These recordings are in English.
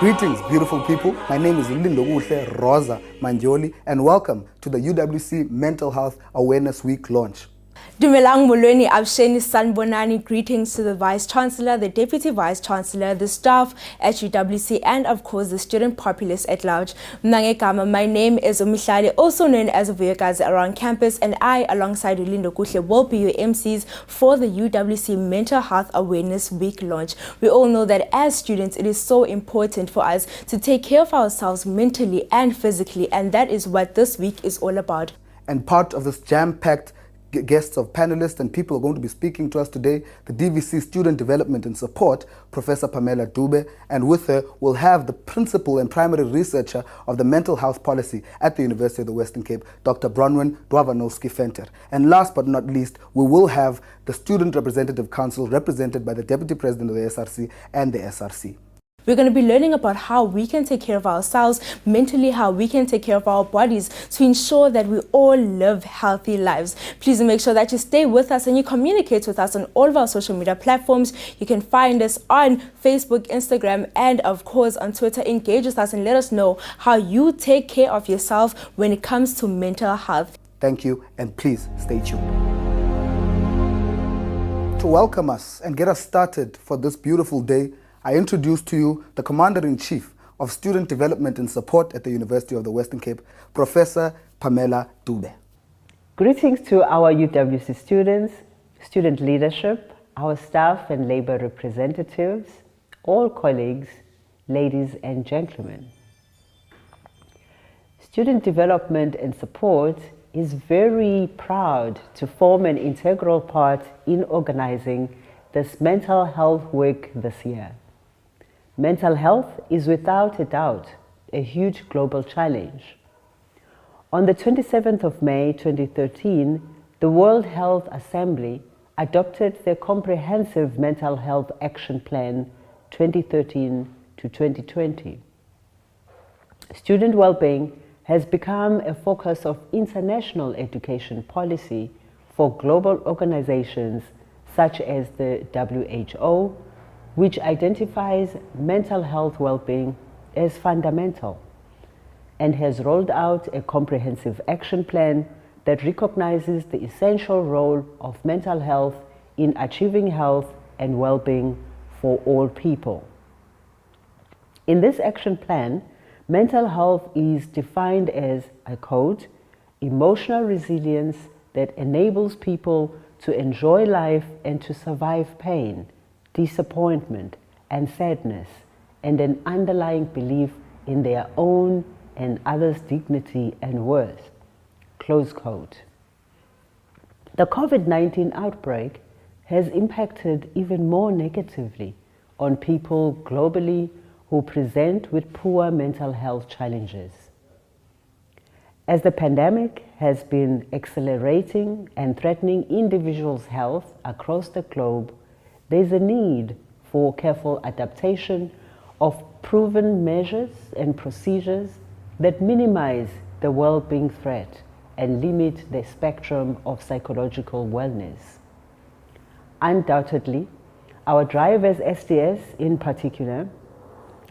Greetings, beautiful people. My name is Lindo Rosa Manjoli, and welcome to the UWC Mental Health Awareness Week launch. Dumelang molweni absheni sanbonani. Greetings to the Vice Chancellor, the Deputy Vice Chancellor, the staff at UWC, and of course the student populace at large. Mnangegama, my name is Umihlali, also known as Vuyakazi around campus, and I, alongside Lindo Kuhle, will be your MCs for the UWC Mental Health Awareness Week launch. We all know that as students, it is so important for us to take care of ourselves mentally and physically, and that is what this week is all about. And part of this jam-packed guests of panelists and people are going to be speaking to us today, the DVC Student Development and Support, Professor Pamela Dube, and with her we'll have the principal and primary researcher of the mental health policy at the University of the Western Cape, Dr. Bronwyn Dwavanowski-Venter. And last but not least, we will have the Student Representative Council represented by the Deputy President of the SRC and the SRC. We're going to be learning about how we can take care of ourselves mentally, how we can take care of our bodies to ensure that we all live healthy lives. Please make sure that you stay with us and you communicate with us on all of our social media platforms. You can find us on Facebook, Instagram, and of course on Twitter. Engage with us and let us know how you take care of yourself when it comes to mental health. Thank you, and please stay tuned. To welcome us and get us started for this beautiful day, I introduce to you the Commander-in-Chief of Student Development and Support at the University of the Western Cape, Professor Pamela Dube. Greetings to our UWC students, student leadership, our staff and labor representatives, all colleagues, ladies and gentlemen. Student Development and Support is very proud to form an integral part in organizing this Mental Health Week this year. Mental health is without a doubt a huge global challenge. On the 27th of May 2013, the World Health Assembly adopted the Comprehensive Mental Health Action Plan 2013 to 2020. Student well-being has become a focus of international education policy for global organizations such as the WHO, which identifies mental health well-being as fundamental and has rolled out a comprehensive action plan that recognizes the essential role of mental health in achieving health and well-being for all people. In this action plan, mental health is defined as, I quote, emotional resilience that enables people to enjoy life and to survive pain, disappointment and sadness, and an underlying belief in their own and others' dignity and worth. Close quote. The COVID-19 outbreak has impacted even more negatively on people globally who present with poor mental health challenges. As the pandemic has been accelerating and threatening individuals' health across the globe, there is a need for careful adaptation of proven measures and procedures that minimize the well-being threat and limit the spectrum of psychological wellness. Undoubtedly, our drive as SDS in particular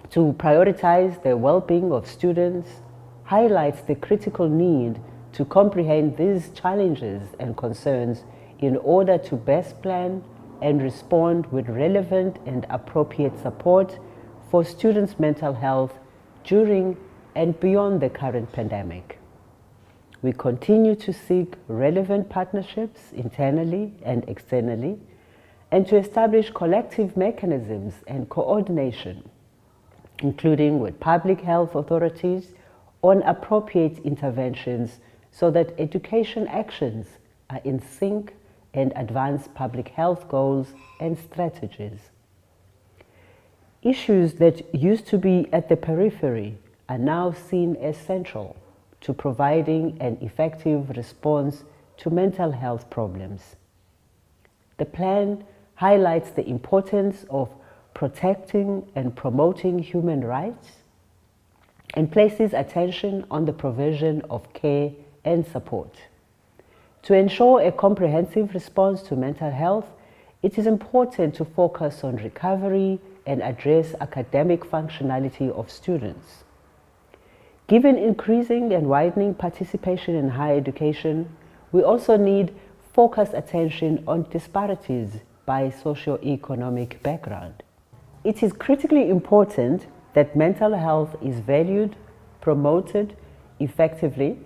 to prioritize the well-being of students highlights the critical need to comprehend these challenges and concerns in order to best plan and respond with relevant and appropriate support for students' mental health during and beyond the current pandemic. We continue to seek relevant partnerships internally and externally, and to establish collective mechanisms and coordination, including with public health authorities, on appropriate interventions so that education actions are in sync and advance public health goals and strategies. Issues that used to be at the periphery are now seen as central to providing an effective response to mental health problems. The plan highlights the importance of protecting and promoting human rights and places attention on the provision of care and support. To ensure a comprehensive response to mental health, it is important to focus on recovery and address academic functionality of students. Given increasing and widening participation in higher education, we also need focused attention on disparities by socio-economic background. It is critically important that mental health is valued, promoted effectively,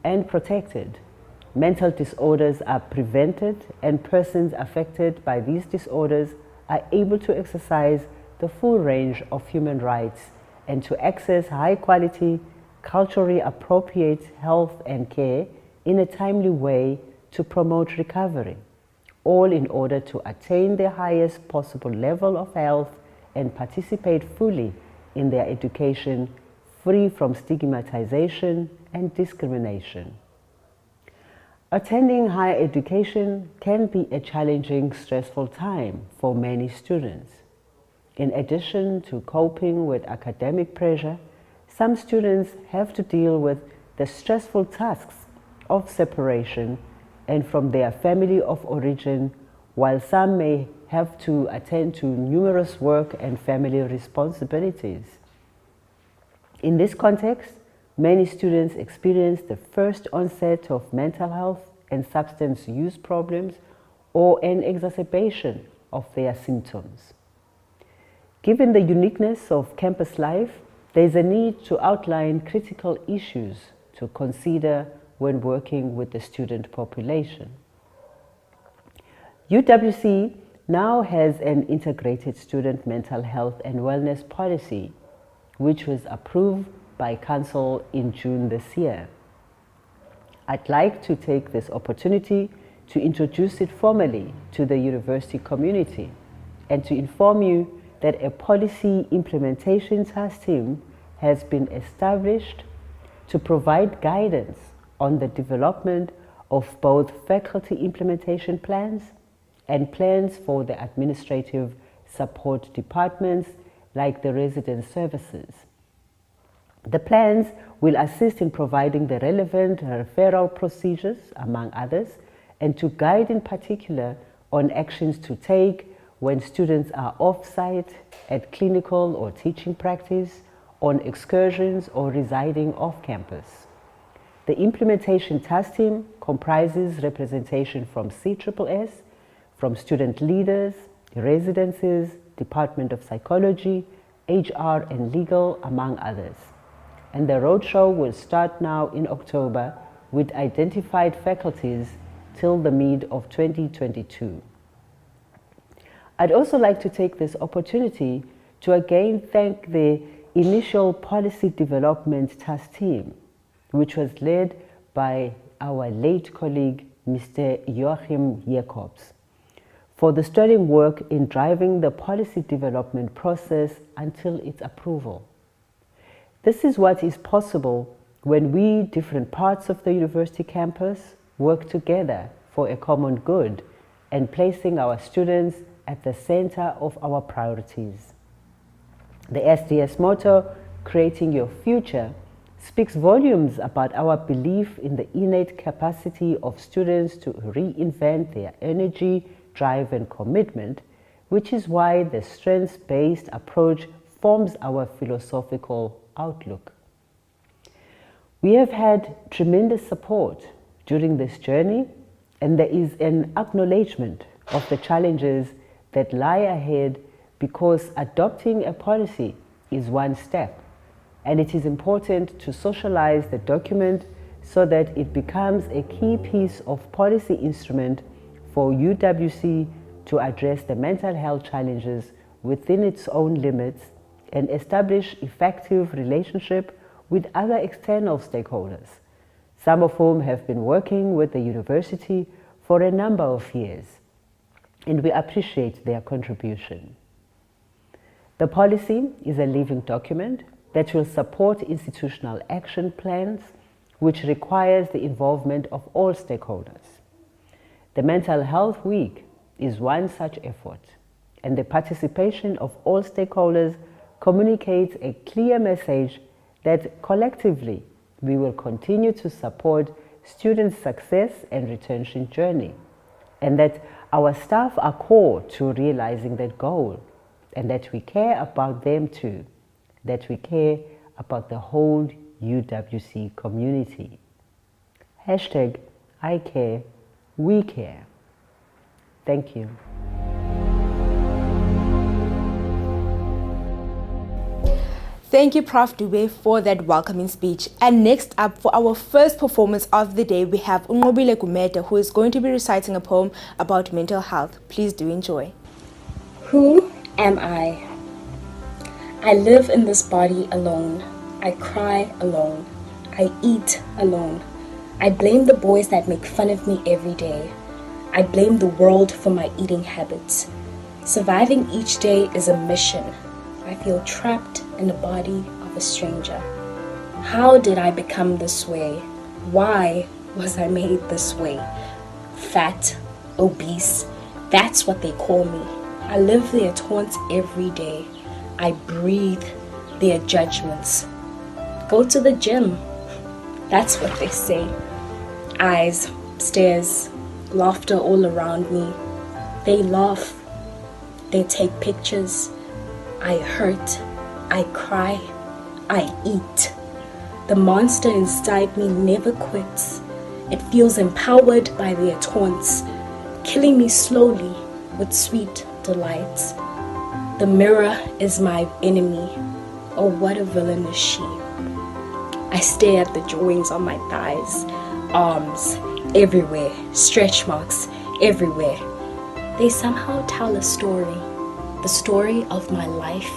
and protected. Mental disorders are prevented, and persons affected by these disorders are able to exercise the full range of human rights and to access high-quality, culturally appropriate health and care in a timely way to promote recovery, all in order to attain the highest possible level of health and participate fully in their education, free from stigmatization and discrimination. Attending higher education can be a challenging, stressful time for many students. In addition to coping with academic pressure, some students have to deal with the stressful tasks of separation and from their family of origin, while some may have to attend to numerous work and family responsibilities. In this context, many students experience the first onset of mental health and substance use problems or an exacerbation of their symptoms. Given the uniqueness of campus life, there is a need to outline critical issues to consider when working with the student population. UWC now has an integrated student mental health and wellness policy, which was approved by Council in June this year. I'd like to take this opportunity to introduce it formally to the university community and to inform you that a policy implementation task team has been established to provide guidance on the development of both faculty implementation plans and plans for the administrative support departments like the resident services. The plans will assist in providing the relevant referral procedures, among others, and to guide in particular on actions to take when students are off-site, at clinical or teaching practice, on excursions, or residing off campus. The implementation task team comprises representation from CSSS, from student leaders, residences, Department of Psychology, HR and Legal, among others. And the roadshow will start now in October with identified faculties till the mid of 2022. I'd also like to take this opportunity to again thank the initial policy development task team, which was led by our late colleague, Mr. Joachim Jacobs, for the sterling work in driving the policy development process until its approval. This is what is possible when we, different parts of the university campus, work together for a common good and placing our students at the center of our priorities. The SDS motto, "Creating Your Future," speaks volumes about our belief in the innate capacity of students to reinvent their energy, drive, and commitment, which is why the strengths-based approach forms our philosophical outlook. We have had tremendous support during this journey, and there is an acknowledgement of the challenges that lie ahead, because adopting a policy is one step, and it is important to socialize the document so that it becomes a key piece of policy instrument for UWC to address the mental health challenges within its own limits and establish effective relationship with other external stakeholders, some of whom have been working with the university for a number of years, and we appreciate their contribution. The policy is a living document that will support institutional action plans, which requires the involvement of all stakeholders. The Mental Health Week is one such effort, and the participation of all stakeholders communicates a clear message that collectively we will continue to support students' success and retention journey, and that our staff are core to realizing that goal, and that we care about them too, that we care about the whole UWC community. Hashtag I care, we care. Thank you. Thank you, Prof. Dube, for that welcoming speech. And next up, for our first performance of the day, we have Ungobile Gumede, who is going to be reciting a poem about mental health. Please do enjoy. Who am I? I live in this body alone. I cry alone. I eat alone. I blame the boys that make fun of me every day. I blame the world for my eating habits. Surviving each day is a mission. I feel trapped in the body of a stranger. How did I become this way? Why was I made this way? Fat, obese, that's what they call me. I live their taunts every day. I breathe their judgments. Go to the gym. That's what they say. Eyes, stares, laughter all around me. They laugh. They take pictures. I hurt. I cry. I eat. The monster inside me never quits. It feels empowered by their taunts, killing me slowly with sweet delights. The mirror is my enemy. Oh, what a villain is she. I stare at the drawings on my thighs, arms, everywhere, stretch marks everywhere. They somehow tell a story, the story of my life.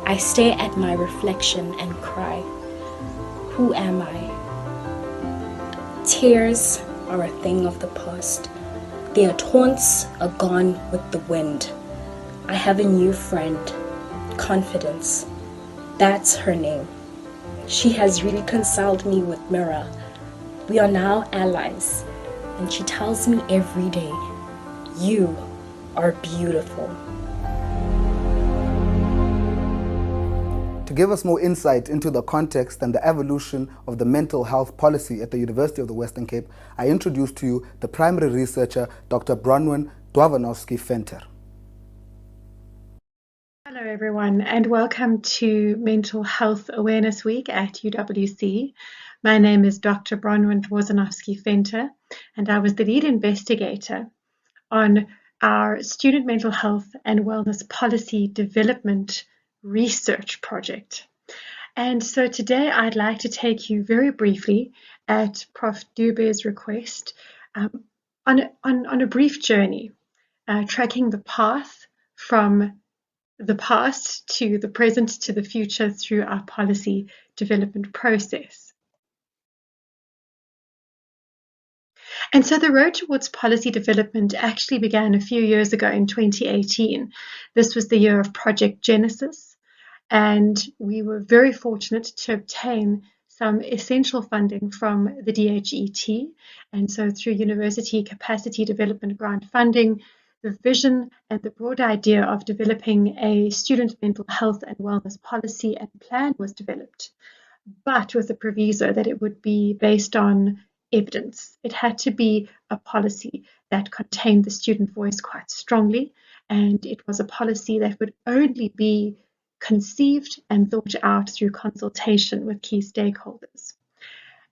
I stare at my reflection and cry. Who am I? Tears are a thing of the past. Their taunts are gone with the wind. I have a new friend, Confidence. That's her name. She has reconciled me with Mira. We are now allies, and she tells me every day, you are beautiful. To give us more insight into the context and the evolution of the mental health policy at the University of the Western Cape, I introduce to you the primary researcher, Dr. Bronwyn Dwawanowski-Venter. Hello everyone, and welcome to Mental Health Awareness Week at UWC. My name is Dr. Bronwyn Dwawanowski-Venter, and I was the lead investigator on our Student Mental Health and Wellness Policy Development Research Project. And so today I'd like to take you very briefly, at Prof. Dube's request, on a brief journey, tracking the path from the past to the present to the future through our policy development process. And so the road towards policy development actually began a few years ago in 2018. This was the year of Project Genesis, and we were very fortunate to obtain some essential funding from the DHET. And so through University Capacity Development Grant funding, the vision and the broad idea of developing a student mental health and wellness policy and plan was developed, but with the proviso that it would be based on evidence. It had to be a policy that contained the student voice quite strongly, and it was a policy that would only be conceived and thought out through consultation with key stakeholders.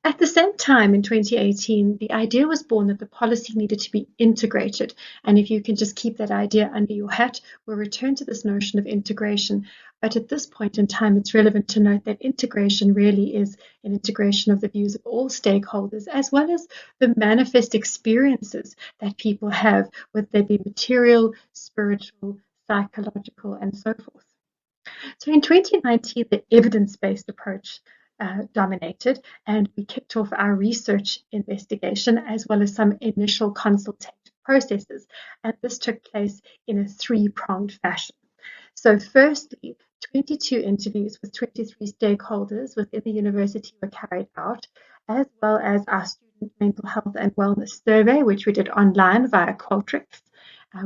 At the same time, in 2018, the idea was born that the policy needed to be integrated. And if you can just keep that idea under your hat, we'll return to this notion of integration. But at this point in time, it's relevant to note that integration really is an integration of the views of all stakeholders, as well as the manifest experiences that people have, whether they be material, spiritual, psychological, and so forth. So in 2019, the evidence-based approach dominated, and we kicked off our research investigation as well as some initial consultative processes. And this took place in a three-pronged fashion. So firstly, 22 interviews with 23 stakeholders within the university were carried out, as well as our student mental health and wellness survey, which we did online via Qualtrics.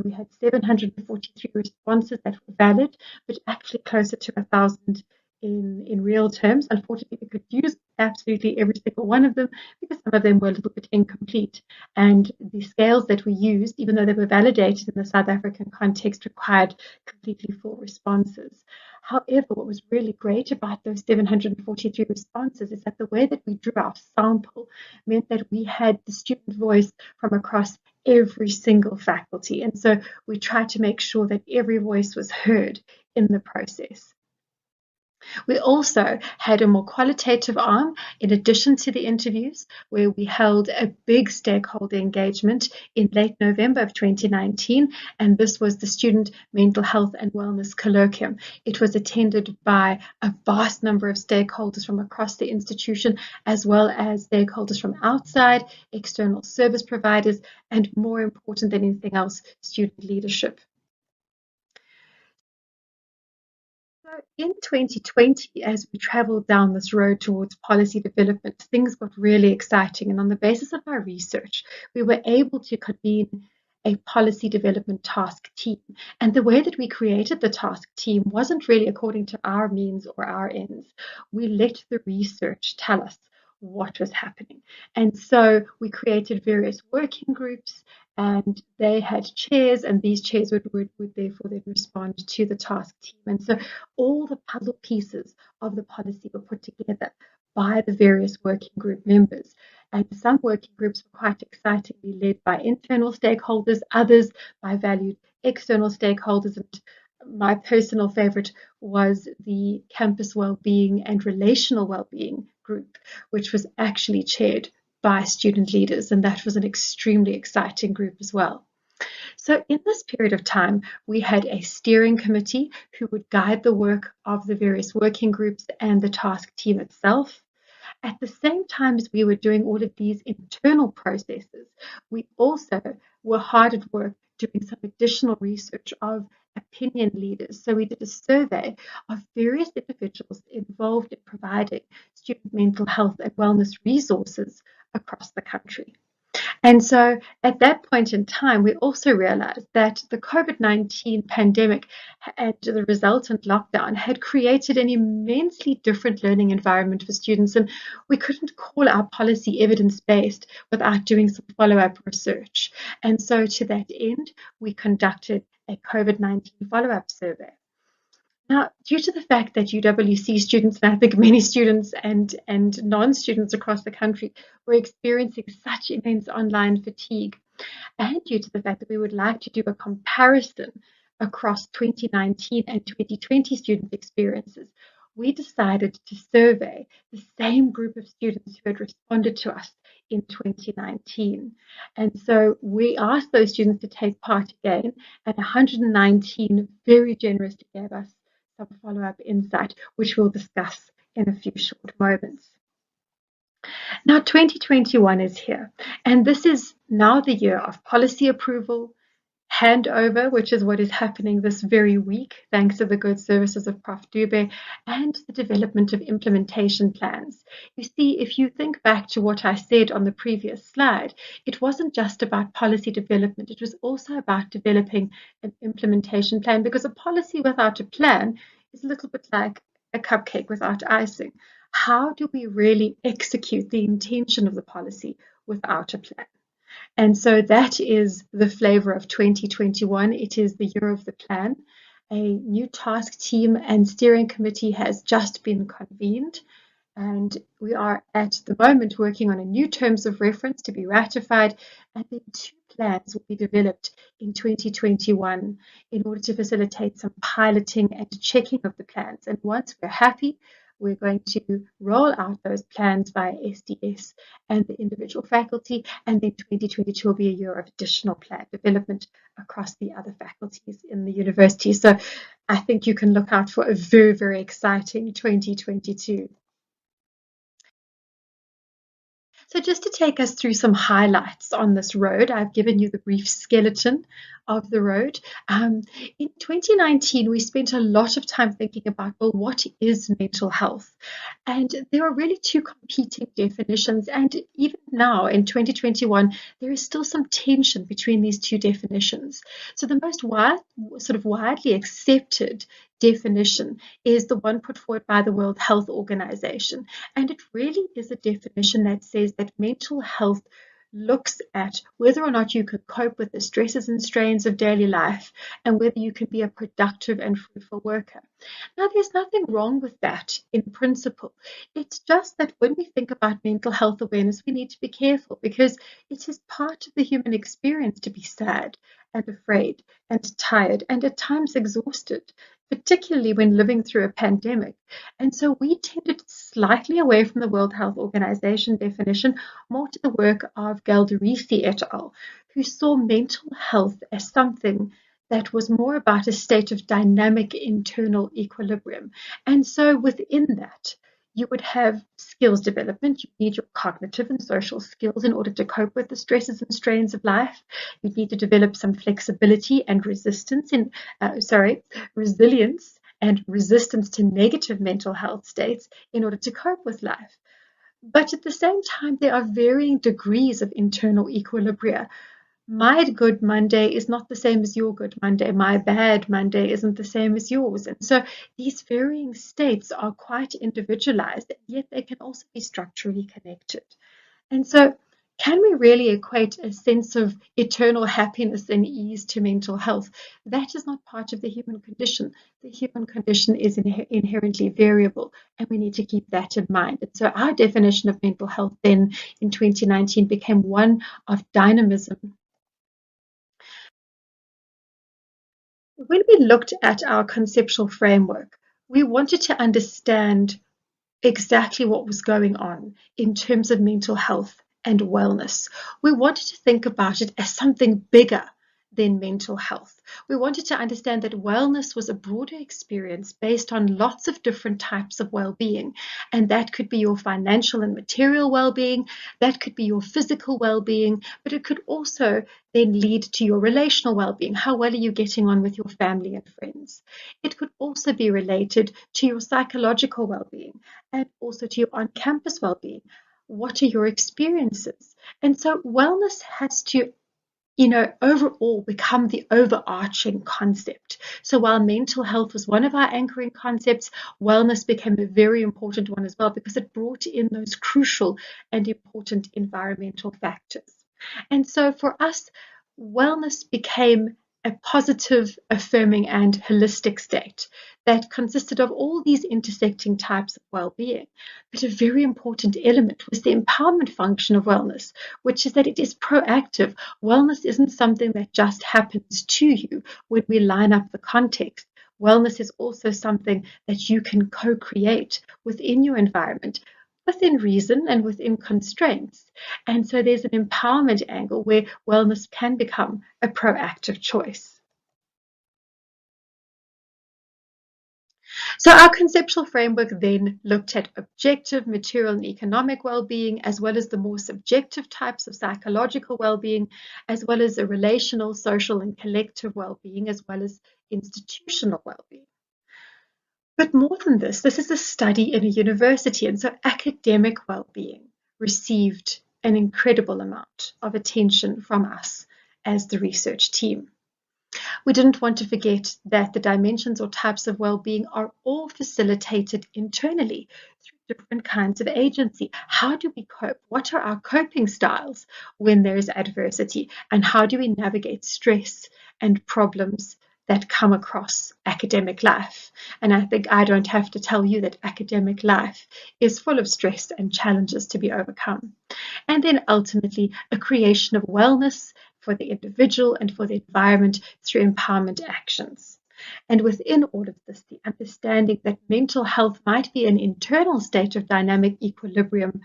We had 743 responses that were valid, but actually closer to 1,000 in real terms. Unfortunately, we could use absolutely every single one of them because some of them were a little bit incomplete. And the scales that we used, even though they were validated in the South African context, required completely full responses. However, what was really great about those 743 responses is that the way that we drew our sample meant that we had the student voice from across every single faculty. And so we tried to make sure that every voice was heard in the process. We also had a more qualitative arm in addition to the interviews, where we held a big stakeholder engagement in late November of 2019, and this was the Student Mental Health and Wellness Colloquium. It was attended by a vast number of stakeholders from across the institution, as well as stakeholders from outside, external service providers, and more important than anything else, student leadership. So in 2020, as we traveled down this road towards policy development, things got really exciting. And on the basis of our research, we were able to convene a policy development task team. And the way that we created the task team wasn't really according to our means or our ends. We let the research tell us what was happening. And so we created various working groups, and they had chairs, and these chairs would therefore then respond to the task team. And so all the puzzle pieces of the policy were put together by the various working group members. And some working groups were quite excitingly led by internal stakeholders, others by valued external stakeholders. And my personal favorite was the campus well-being and relational well-being group, which was actually chaired by student leaders, and that was an extremely exciting group as well. So in this period of time, we had a steering committee who would guide the work of the various working groups and the task team itself. At the same time as we were doing all of these internal processes, we also were hard at work doing some additional research of opinion leaders. So we did a survey of various individuals involved in providing student mental health and wellness resources across the country. And so at that point in time, we also realized that the COVID-19 pandemic and the resultant lockdown had created an immensely different learning environment for students. And we couldn't call our policy evidence-based without doing some follow-up research. And so to that end, we conducted a COVID-19 follow-up survey. Now, due to the fact that UWC students, and I think many students and non-students across the country, were experiencing such immense online fatigue, and due to the fact that we would like to do a comparison across 2019 and 2020 student experiences, we decided to survey the same group of students who had responded to us in 2019. And so we asked those students to take part again, and 119 very generously gave us some follow-up insight, which we'll discuss in a few short moments. Now, 2021 is here, and this is now the year of policy approval, handover, which is what is happening this very week, thanks to the good services of Prof. Dube, and the development of implementation plans. You see, if you think back to what I said on the previous slide, it wasn't just about policy development, it was also about developing an implementation plan, because a policy without a plan is a little bit like a cupcake without icing. How do we really execute the intention of the policy without a plan? And so that is the flavor of 2021. It is the year of the plan. A new task team and steering committee has just been convened, and we are at the moment working on a new terms of reference to be ratified, and then 2 plans will be developed in 2021 in order to facilitate some piloting and checking of the plans. And once we're happy, we're going to roll out those plans via SDS and the individual faculty, and then 2022 will be a year of additional plan development across the other faculties in the university. So I think you can look out for a very, very exciting 2022. So just to take us through some highlights on this road, I've given you the brief skeleton of the road. In 2019, we spent a lot of time thinking about, well, what is mental health? And there are really 2 competing definitions. And even now in 2021, there is still some tension between these 2 definitions. So the most widely accepted definition is the one put forward by the World Health Organization. And it really is a definition that says that mental health looks at whether or not you can cope with the stresses and strains of daily life and whether you can be a productive and fruitful worker. Now, there's nothing wrong with that in principle. It's just that when we think about mental health awareness, we need to be careful because it is part of the human experience to be sad and afraid and tired and at times exhausted, particularly when living through a pandemic. And so we tended slightly away from the World Health Organization definition, more to the work of Galdarisi et al., who saw mental health as something that was more about a state of dynamic internal equilibrium. And so within that, you would have skills development. You need your cognitive and social skills in order to cope with the stresses and strains of life. You need to develop some flexibility and resilience and resistance to negative mental health states in order to cope with life. But at the same time, there are varying degrees of internal equilibria. My good Monday is not the same as your good Monday. My bad Monday isn't the same as yours. And so these varying states are quite individualized, yet they can also be structurally connected. And so, can we really equate a sense of eternal happiness and ease to mental health? That is not part of the human condition. The human condition is inherently variable, and we need to keep that in mind. And so, our definition of mental health then in 2019 became one of dynamism. When we looked at our conceptual framework, we wanted to understand exactly what was going on in terms of mental health and wellness. We wanted to think about it as something bigger than mental health. We wanted to understand that wellness was a broader experience based on lots of different types of well-being. And that could be your financial and material well-being, that could be your physical well-being, but it could also then lead to your relational well-being. How well are you getting on with your family and friends? It could also be related to your psychological well-being and also to your on-campus well-being. What are your experiences? And so wellness has to overall become the overarching concept. So while mental health was one of our anchoring concepts, wellness became a very important one as well because it brought in those crucial and important environmental factors. And so for us, wellness became a positive, affirming, and holistic state that consisted of all these intersecting types of well-being. But a very important element was the empowerment function of wellness, which is that it is proactive. Wellness isn't something that just happens to you when we line up the context. Wellness is also something that you can co-create within your environment, within reason and within constraints. And so there's an empowerment angle where wellness can become a proactive choice. So our conceptual framework then looked at objective, material, and economic well-being, as well as the more subjective types of psychological well-being, as well as the relational, social, and collective well-being, as well as institutional well-being. But more than this is a study in a university, and so academic well-being received an incredible amount of attention from us as the research team. We didn't want to forget that the dimensions or types of well-being are all facilitated internally through different kinds of agency. How do we cope? What are our coping styles when there is adversity? And how do we navigate stress and problems that come across academic life? And I think I don't have to tell you that academic life is full of stress and challenges to be overcome. And then ultimately, a creation of wellness for the individual and for the environment through empowerment actions. And within all of this, the understanding that mental health might be an internal state of dynamic equilibrium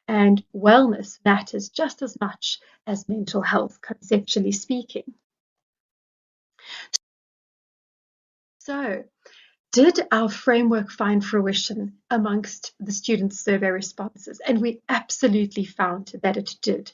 and wellness matters just as much as mental health, conceptually speaking. So, did our framework find fruition amongst the students' survey responses? And we absolutely found that it did.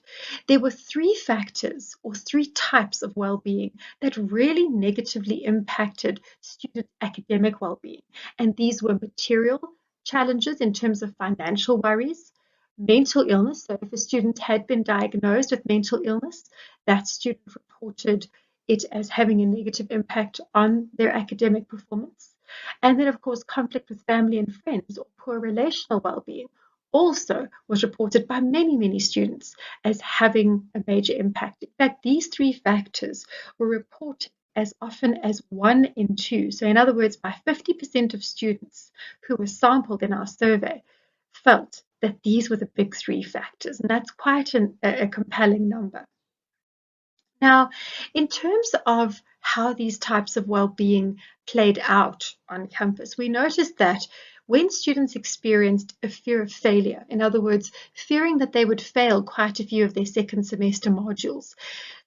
There were three factors or three types of well-being that really negatively impacted student academic well-being. And these were material challenges in terms of financial worries, mental illness. So if a student had been diagnosed with mental illness, that student reported it as having a negative impact on their academic performance. And then, of course, conflict with family and friends or poor relational well-being also was reported by many, many students as having a major impact. In fact, these three factors were reported as often as 1 in 2. So in other words, by 50% of students who were sampled in our survey felt that these were the big three factors. And that's quite a compelling number. Now, in terms of how these types of well-being played out on campus, we noticed that when students experienced a fear of failure, in other words, fearing that they would fail quite a few of their second semester modules,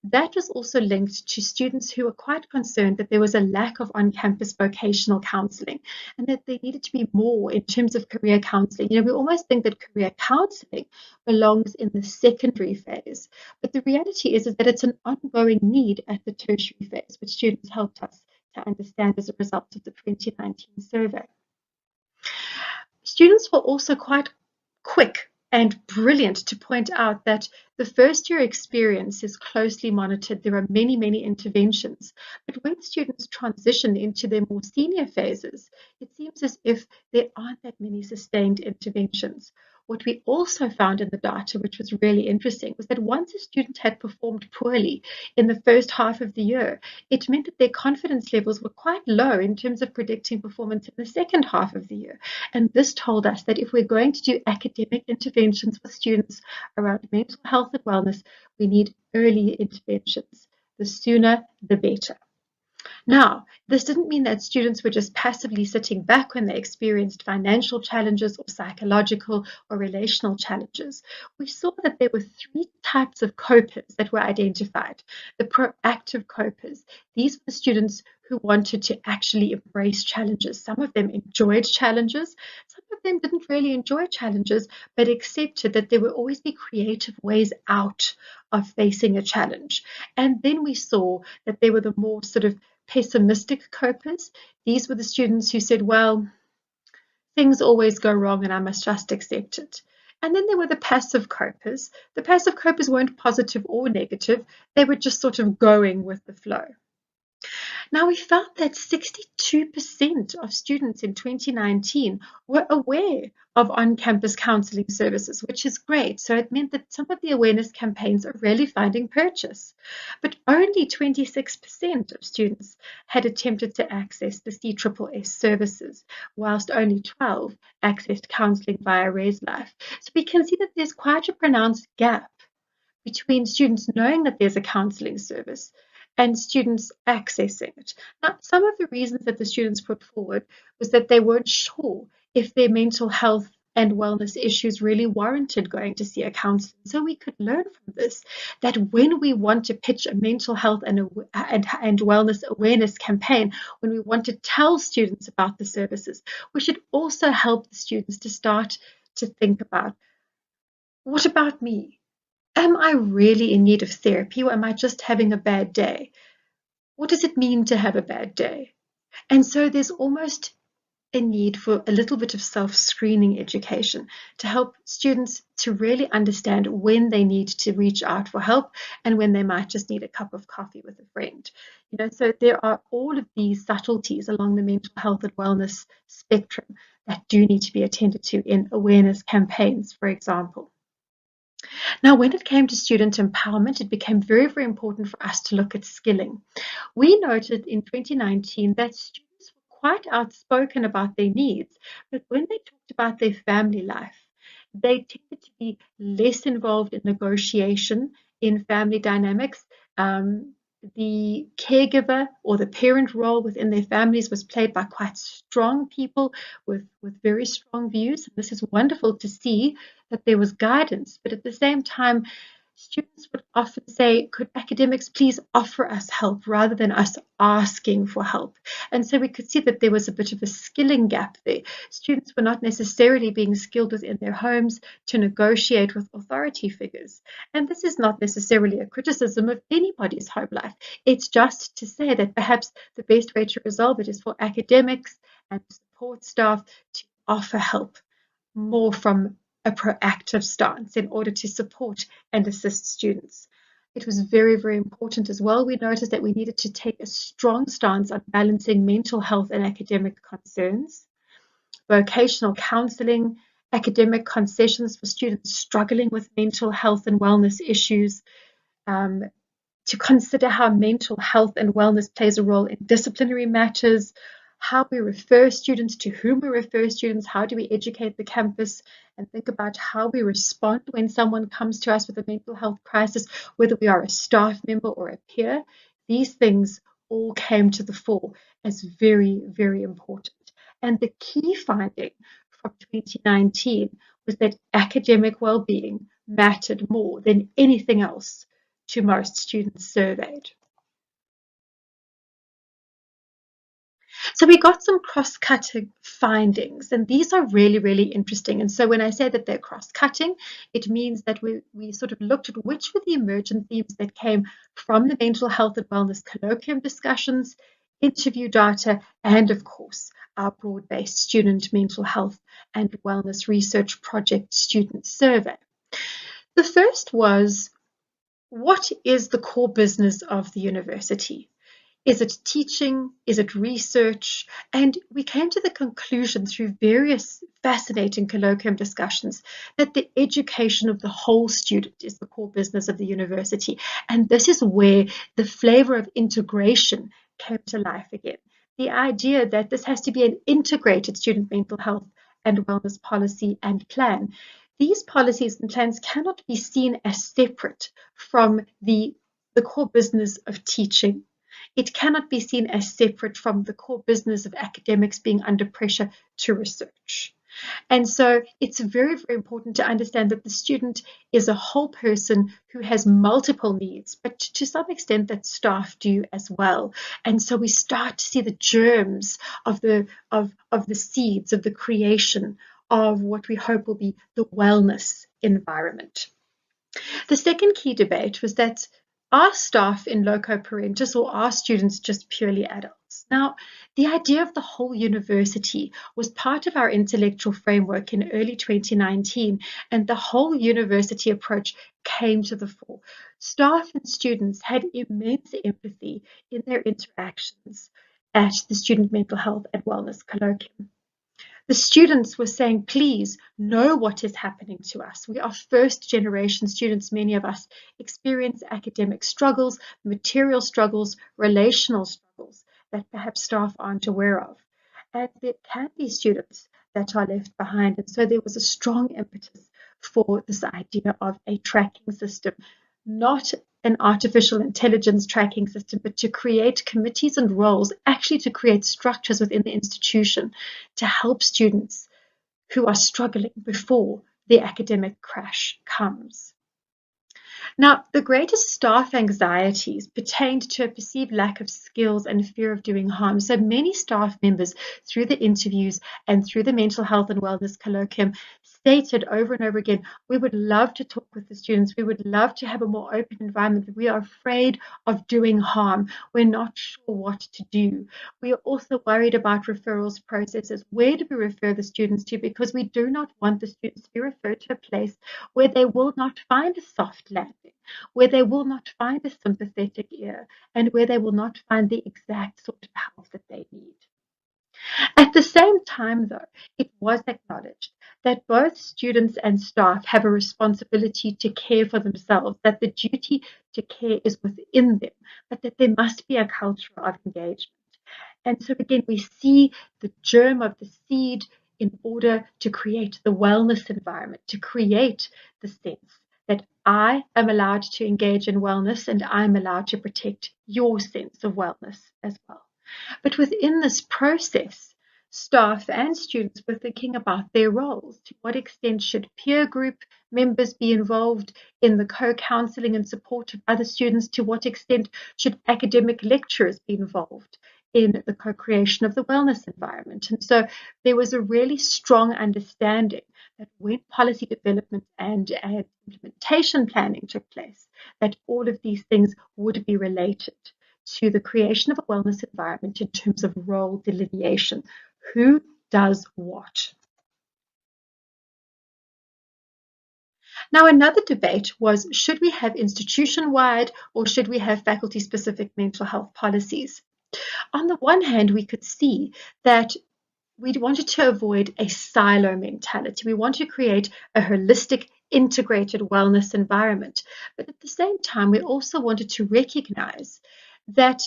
that was also linked to students who were quite concerned that there was a lack of on-campus vocational counselling and that there needed to be more in terms of career counselling. We almost think that career counselling belongs in the secondary phase, but the reality is that it's an ongoing need at the tertiary phase, which students helped us to understand as a result of the 2019 survey. Students were also quite quick and brilliant to point out that the first year experience is closely monitored. There are many, many interventions. But when students transition into their more senior phases, it seems as if there aren't that many sustained interventions. What we also found in the data, which was really interesting, was that once a student had performed poorly in the first half of the year, it meant that their confidence levels were quite low in terms of predicting performance in the second half of the year. And this told us that if we're going to do academic interventions with students around mental health and wellness, we need early interventions. The sooner, the better. Now, this didn't mean that students were just passively sitting back when they experienced financial challenges or psychological or relational challenges. We saw that there were three types of copers that were identified. The proactive copers, these were the students who wanted to actually embrace challenges. Some of them enjoyed challenges. Some of them didn't really enjoy challenges, but accepted that there would always be creative ways out of facing a challenge. And then we saw that there were the more sort of pessimistic copers. These were the students who said, well, things always go wrong and I must just accept it. And then there were the passive copers. The passive copers weren't positive or negative. They were just sort of going with the flow. Now, we found that 62% of students in 2019 were aware of on-campus counselling services, which is great. So it meant that some of the awareness campaigns are really finding purchase. But only 26% of students had attempted to access the CSSS services, whilst only 12 accessed counselling via Res Life. So we can see that there's quite a pronounced gap between students knowing that there's a counselling service and students accessing it. Now, some of the reasons that the students put forward was that they weren't sure if their mental health and wellness issues really warranted going to see a counselor. So we could learn from this that when we want to pitch a mental health and wellness awareness campaign, when we want to tell students about the services, we should also help the students to start to think about, what about me? Am I really in need of therapy, or am I just having a bad day? What does it mean to have a bad day? And so there's almost a need for a little bit of self-screening education to help students to really understand when they need to reach out for help and when they might just need a cup of coffee with a friend. So there are all of these subtleties along the mental health and wellness spectrum that do need to be attended to in awareness campaigns, for example. Now, when it came to student empowerment, it became very, very important for us to look at skilling. We noted in 2019 that students were quite outspoken about their needs, but when they talked about their family life, they tended to be less involved in negotiation in family dynamics. The caregiver or the parent role within their families was played by quite strong people with very strong views. This is wonderful to see that there was guidance, but at the same time, students would often say, could academics please offer us help rather than us asking for help? And so we could see that there was a bit of a skilling gap there. Students were not necessarily being skilled within their homes to negotiate with authority figures. And this is not necessarily a criticism of anybody's home life. It's just to say that perhaps the best way to resolve it is for academics and support staff to offer help more from a proactive stance in order to support and assist students. it was very, very important as well. We noticed that we needed to take a strong stance on balancing mental health and academic concerns, vocational counseling, academic concessions for students struggling with mental health and wellness issues, um, to consider how mental health and wellness plays a role in disciplinary matters, how we refer students, to whom we refer students, how do we educate the campus, and think about how we respond when someone comes to us with a mental health crisis, whether we are a staff member or a peer. These things all came to the fore as very, very important. And the key finding from 2019 was that academic well-being mattered more than anything else to most students surveyed. So we got some cross-cutting findings, and these are really, really interesting. And so when I say that they're cross-cutting, it means that we sort of looked at which were the emergent themes that came from the mental health and wellness colloquium discussions, interview data, and of course, our broad-based student mental health and wellness research project student survey. The first was, what is the core business of the university? Is it teaching? Is it research? And we came to the conclusion through various fascinating colloquium discussions that the education of the whole student is the core business of the university. And this is where the flavor of integration came to life again. The idea that this has to be an integrated student mental health and wellness policy and plan. These policies and plans cannot be seen as separate from the core business of teaching. It cannot be seen as separate from the core business of academics being under pressure to research. And so it's very, very important to understand that the student is a whole person who has multiple needs, but to some extent that staff do as well. And so we start to see the germs of the seeds of the creation of what we hope will be the wellness environment. The second key debate was that, are staff in loco parentis or are students just purely adults? Now, the idea of the whole university was part of our intellectual framework in early 2019, and the whole university approach came to the fore. Staff and students had immense empathy in their interactions at the Student Mental Health and Wellness Colloquium. The students were saying, please know what is happening to us. We are first generation students. Many of us experience academic struggles, material struggles, relational struggles that perhaps staff aren't aware of. And there can be students that are left behind. And so there was a strong impetus for this idea of a tracking system, not an artificial intelligence tracking system, but to create committees and roles, actually to create structures within the institution to help students who are struggling before the academic crash comes. Now, the greatest staff anxieties pertained to a perceived lack of skills and fear of doing harm. So many staff members, through the interviews and through the mental health and wellness colloquium, stated over and over again, we would love to talk with the students. We would love to have a more open environment, but we are afraid of doing harm. We're not sure what to do. We are also worried about referrals processes. Where do we refer the students to? Because we do not want the students to be referred to a place where they will not find a soft landing, where they will not find a sympathetic ear, and where they will not find the exact sort of help that they need. At the same time, though, it was acknowledged that both students and staff have a responsibility to care for themselves, that the duty to care is within them, but that there must be a culture of engagement. And so again, we see the germ of the seed in order to create the wellness environment, to create the sense that I am allowed to engage in wellness and I'm allowed to protect your sense of wellness as well. But within this process, staff and students were thinking about their roles. To what extent should peer group members be involved in the co-counseling and support of other students? To what extent should academic lecturers be involved in the co-creation of the wellness environment? And so there was a really strong understanding that when policy development and implementation planning took place, that all of these things would be related to the creation of a wellness environment in terms of role delineation. Who does what? Now, another debate was, should we have institution-wide or should we have faculty-specific mental health policies? On the one hand, we could see that we wanted to avoid a silo mentality. We want to create a holistic, integrated wellness environment. But at the same time, we also wanted to recognize that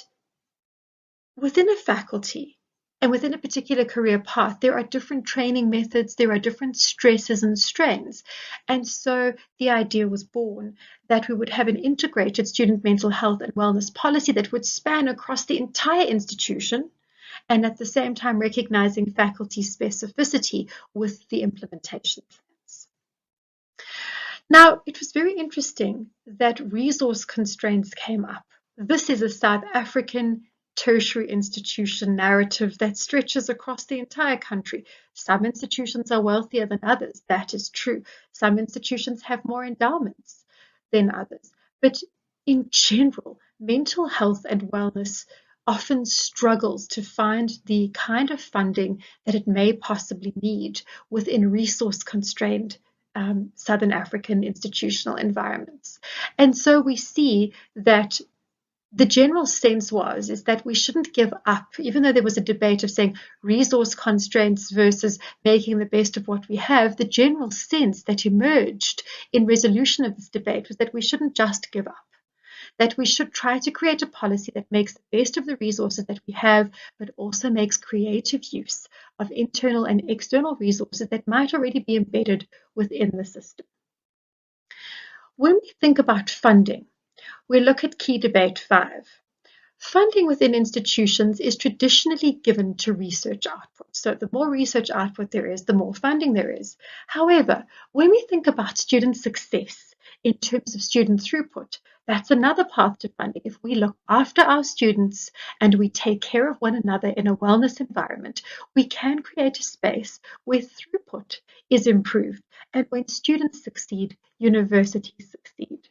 within a faculty and within a particular career path, there are different training methods, there are different stresses and strains. And so the idea was born that we would have an integrated student mental health and wellness policy that would span across the entire institution, and at the same time recognizing faculty specificity with the implementation plans. Now, it was very interesting that resource constraints came up. This is a South African tertiary institution narrative that stretches across the entire country. Some institutions are wealthier than others, that is true. Some institutions have more endowments than others. But in general, mental health and wellness often struggles to find the kind of funding that it may possibly need within resource-constrained Southern African institutional environments. And so we see that the general sense is that we shouldn't give up, even though there was a debate of saying resource constraints versus making the best of what we have. The general sense that emerged in resolution of this debate was that we shouldn't just give up, that we should try to create a policy that makes the best of the resources that we have, but also makes creative use of internal and external resources that might already be embedded within the system. When we think about funding, we look at key debate 5. Funding within institutions is traditionally given to research output. So the more research output there is, the more funding there is. However, when we think about student success in terms of student throughput, that's another path to funding. If we look after our students and we take care of one another in a wellness environment, we can create a space where throughput is improved. And when students succeed, universities succeed.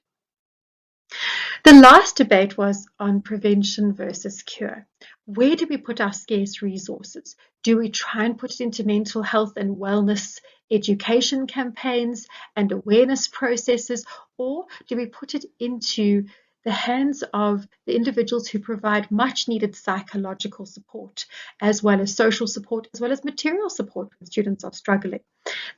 The last debate was on prevention versus cure. Where do we put our scarce resources? Do we try and put it into mental health and wellness education campaigns and awareness processes, or do we put it into the hands of the individuals who provide much needed psychological support, as well as social support, as well as material support when students are struggling?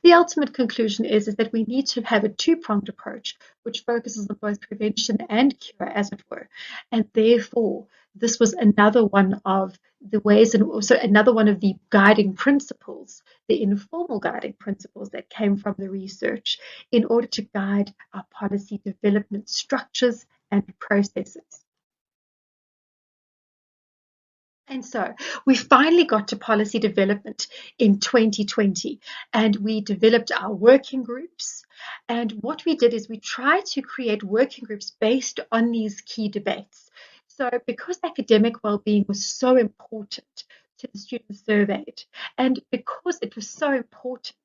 The ultimate conclusion is that we need to have a two-pronged approach which focuses on both prevention and cure, as it were. And therefore, this was another one of the ways, and also another one of the guiding principles, the informal guiding principles that came from the research in order to guide our policy development structures and processes. And so we finally got to policy development in 2020, and we developed our working groups. And what we did is we tried to create working groups based on these key debates. So because academic well-being was so important to the students surveyed, and because it was so important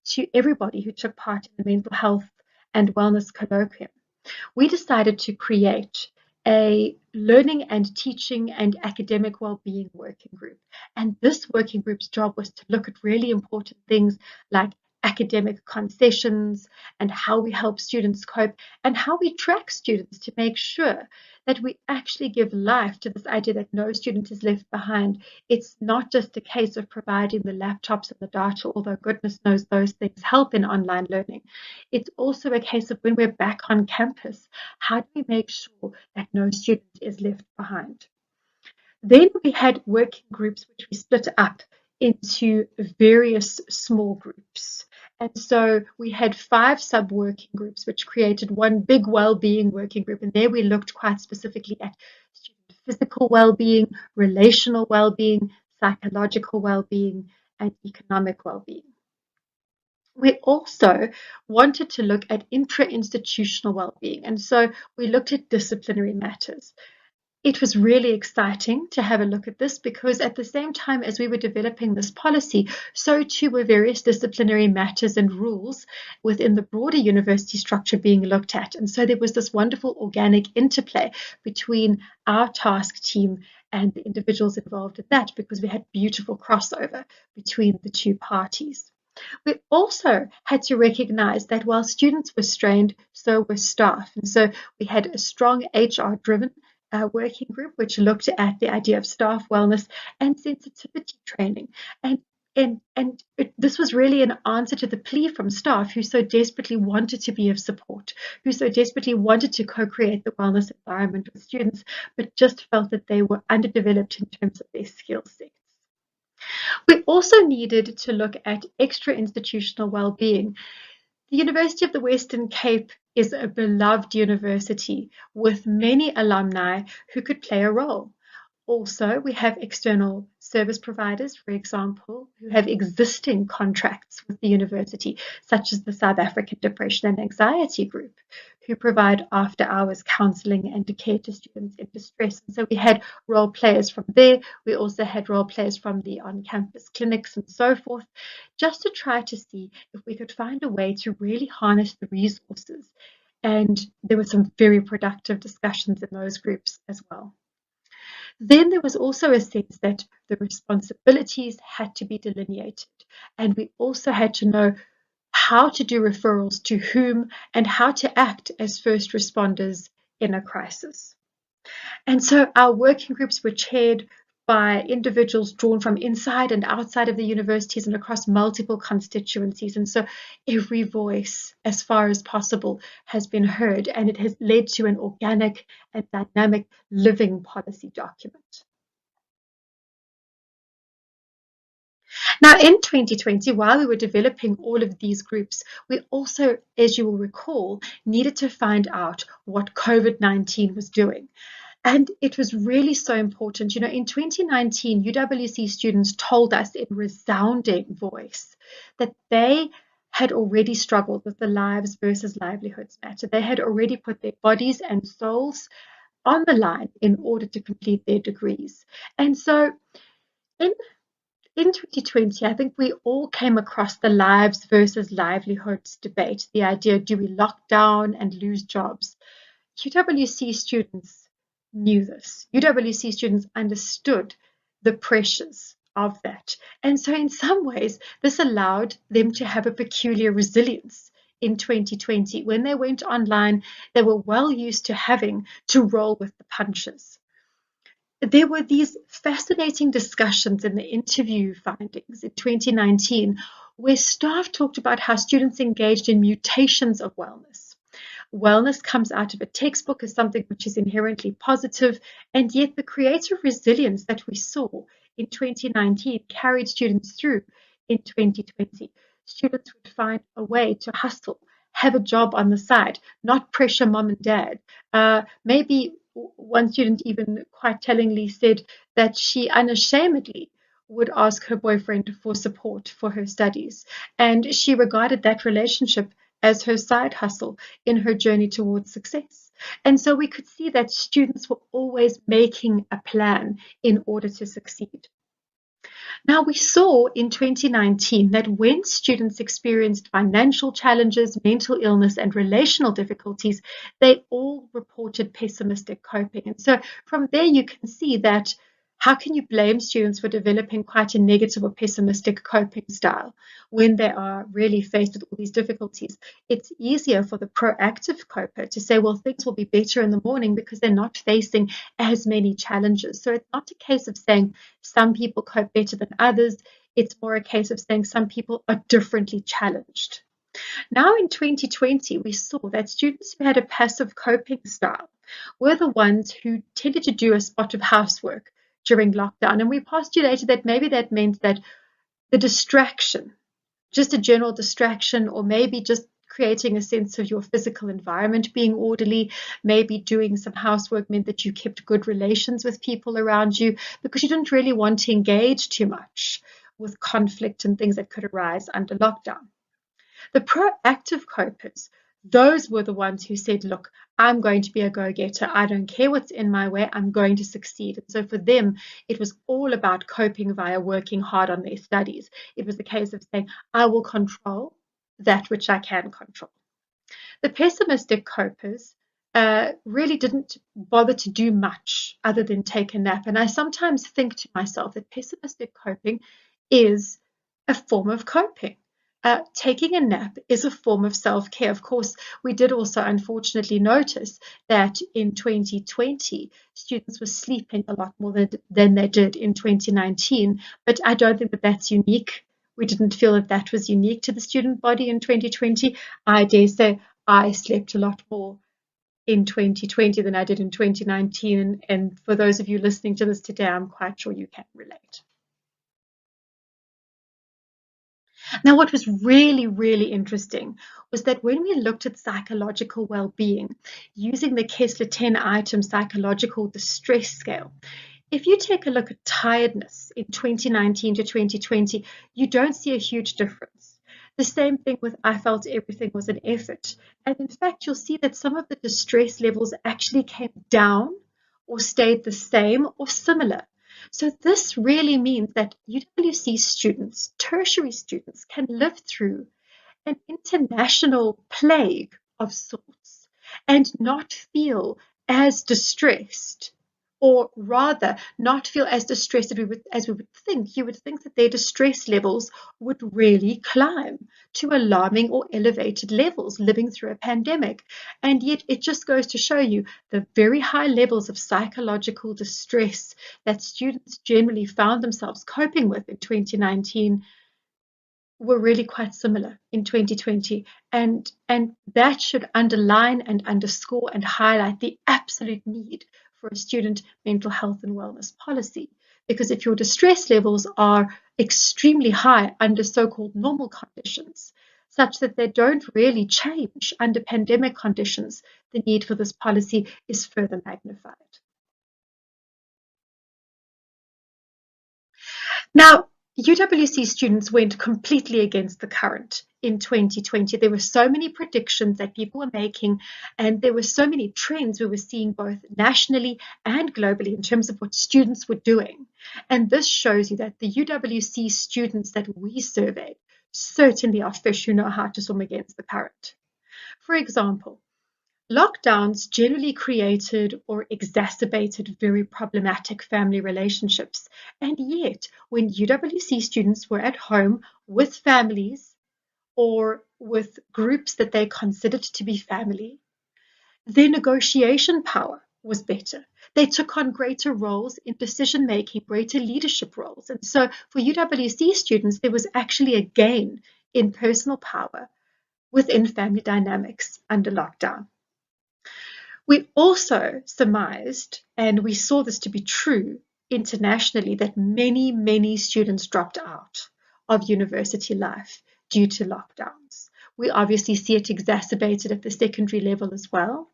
to everybody who took part in the mental health and wellness colloquium, we decided to create a learning and teaching and academic well-being working group. And this working group's job was to look at really important things like academic concessions and how we help students cope and how we track students to make sure that we actually give life to this idea that no student is left behind. It's not just a case of providing the laptops and the data, although goodness knows those things help in online learning. It's also a case of when we're back on campus, how do we make sure that no student is left behind? Then we had working groups which we split up into various small groups. And so we had 5 sub-working groups which created one big well-being working group. And there we looked quite specifically at student physical well-being, relational well-being, psychological well-being, and economic well-being. We also wanted to look at intra-institutional well-being. And so we looked at disciplinary matters. It was really exciting to have a look at this because at the same time as we were developing this policy, so too were various disciplinary matters and rules within the broader university structure being looked at. And so there was this wonderful organic interplay between our task team and the individuals involved in that, because we had beautiful crossover between the two parties. We also had to recognize that while students were strained, so were staff. And so we had a strong HR-driven working group, which looked at the idea of staff wellness and sensitivity training. This was really an answer to the plea from staff who so desperately wanted to be of support, who so desperately wanted to co-create the wellness environment with students, but just felt that they were underdeveloped in terms of their skill sets. We also needed to look at extra institutional well-being. The University of the Western Cape is a beloved university with many alumni who could play a role. Also, we have external service providers, for example, who have existing contracts with the university, such as the South African Depression and Anxiety Group, who provide after-hours counselling and care to students in distress. And so we had role players from there. We also had role players from the on-campus clinics and so forth, just to try to see if we could find a way to really harness the resources. And there were some very productive discussions in those groups as well. Then there was also a sense that the responsibilities had to be delineated, and we also had to know how to do referrals to whom and how to act as first responders in a crisis. And so our working groups were chaired by individuals drawn from inside and outside of the universities and across multiple constituencies. And so every voice, as far as possible, has been heard, and it has led to an organic and dynamic living policy document. Now, in 2020, while we were developing all of these groups, we also, as you will recall, needed to find out what COVID-19 was doing. And it was really so important. You know, in 2019, UWC students told us in resounding voice that they had already struggled with the lives versus livelihoods matter. They had already put their bodies and souls on the line in order to complete their degrees. And so in 2020, I think we all came across the lives versus livelihoods debate, the idea, do we lock down and lose jobs? UWC students knew this. UWC students understood the pressures of that. And so in some ways, this allowed them to have a peculiar resilience in 2020. When they went online, they were well used to having to roll with the punches. There were these fascinating discussions in the interview findings in 2019 where staff talked about how students engaged in mutations of wellness. Wellness comes out of a textbook as something which is inherently positive, and yet the creative resilience that we saw in 2019 carried students through in 2020. Students would find a way to hustle, have a job on the side, not pressure mom and dad. Maybe one student even quite tellingly said that she unashamedly would ask her boyfriend for support for her studies, and she regarded that relationship as her side hustle in her journey towards success. And so we could see that students were always making a plan in order to succeed. Now, we saw in 2019 that when students experienced financial challenges, mental illness, and relational difficulties, they all reported pessimistic coping. And so from there, you can see that how can you blame students for developing quite a negative or pessimistic coping style when they are really faced with all these difficulties? It's easier for the proactive coper to say, well, things will be better in the morning because they're not facing as many challenges. So it's not a case of saying some people cope better than others. It's more a case of saying some people are differently challenged. Now in 2020, we saw that students who had a passive coping style were the ones who tended to do a spot of housework during lockdown. And we postulated that maybe that meant that the distraction, just a general distraction, or maybe just creating a sense of your physical environment being orderly, maybe doing some housework meant that you kept good relations with people around you because you didn't really want to engage too much with conflict and things that could arise under lockdown. The proactive copers, those were the ones who said, look, I'm going to be a go-getter. I don't care what's in my way. I'm going to succeed. And so for them, it was all about coping via working hard on their studies. It was the case of saying, I will control that which I can control. The pessimistic copers really didn't bother to do much other than take a nap. And I sometimes think to myself that pessimistic coping is a form of coping. taking a nap is a form of self-care. Of course, we did also unfortunately notice that in 2020, students were sleeping a lot more than they did in 2019, but I don't think that that's unique. We didn't feel that that was unique to the student body in 2020. I dare say I slept a lot more in 2020 than I did in 2019, and for those of you listening to this today, I'm quite sure you can relate. Now, what was really, really interesting was that when we looked at psychological well-being using the Kessler 10-item psychological distress scale, if you take a look at tiredness in 2019 to 2020, you don't see a huge difference. The same thing with I felt everything was an effort. And in fact, you'll see that some of the distress levels actually came down or stayed the same or similar. So this really means that UWC students, tertiary students, can live through an international plague of sorts and not feel as distressed, or rather not feel as distressed as we would think. You would think that their distress levels would really climb to alarming or elevated levels living through a pandemic. And yet it just goes to show you the very high levels of psychological distress that students generally found themselves coping with in 2019 were really quite similar in 2020, and that should underline and underscore and highlight the absolute need for a student mental health and wellness policy. Because if your distress levels are extremely high under so-called normal conditions, such that they don't really change under pandemic conditions, the need for this policy is further magnified. Now, UWC students went completely against the current in 2020. There were so many predictions that people were making, and there were so many trends we were seeing both nationally and globally in terms of what students were doing. And this shows you that the UWC students that we surveyed certainly are fish who know how to swim against the current. For example, lockdowns generally created or exacerbated very problematic family relationships. And yet, when UWC students were at home with families or with groups that they considered to be family, their negotiation power was better. They took on greater roles in decision making, greater leadership roles. And so for UWC students, there was actually a gain in personal power within family dynamics under lockdown. We also surmised, and we saw this to be true internationally, that many, many students dropped out of university life due to lockdowns. We obviously see it exacerbated at the secondary level as well.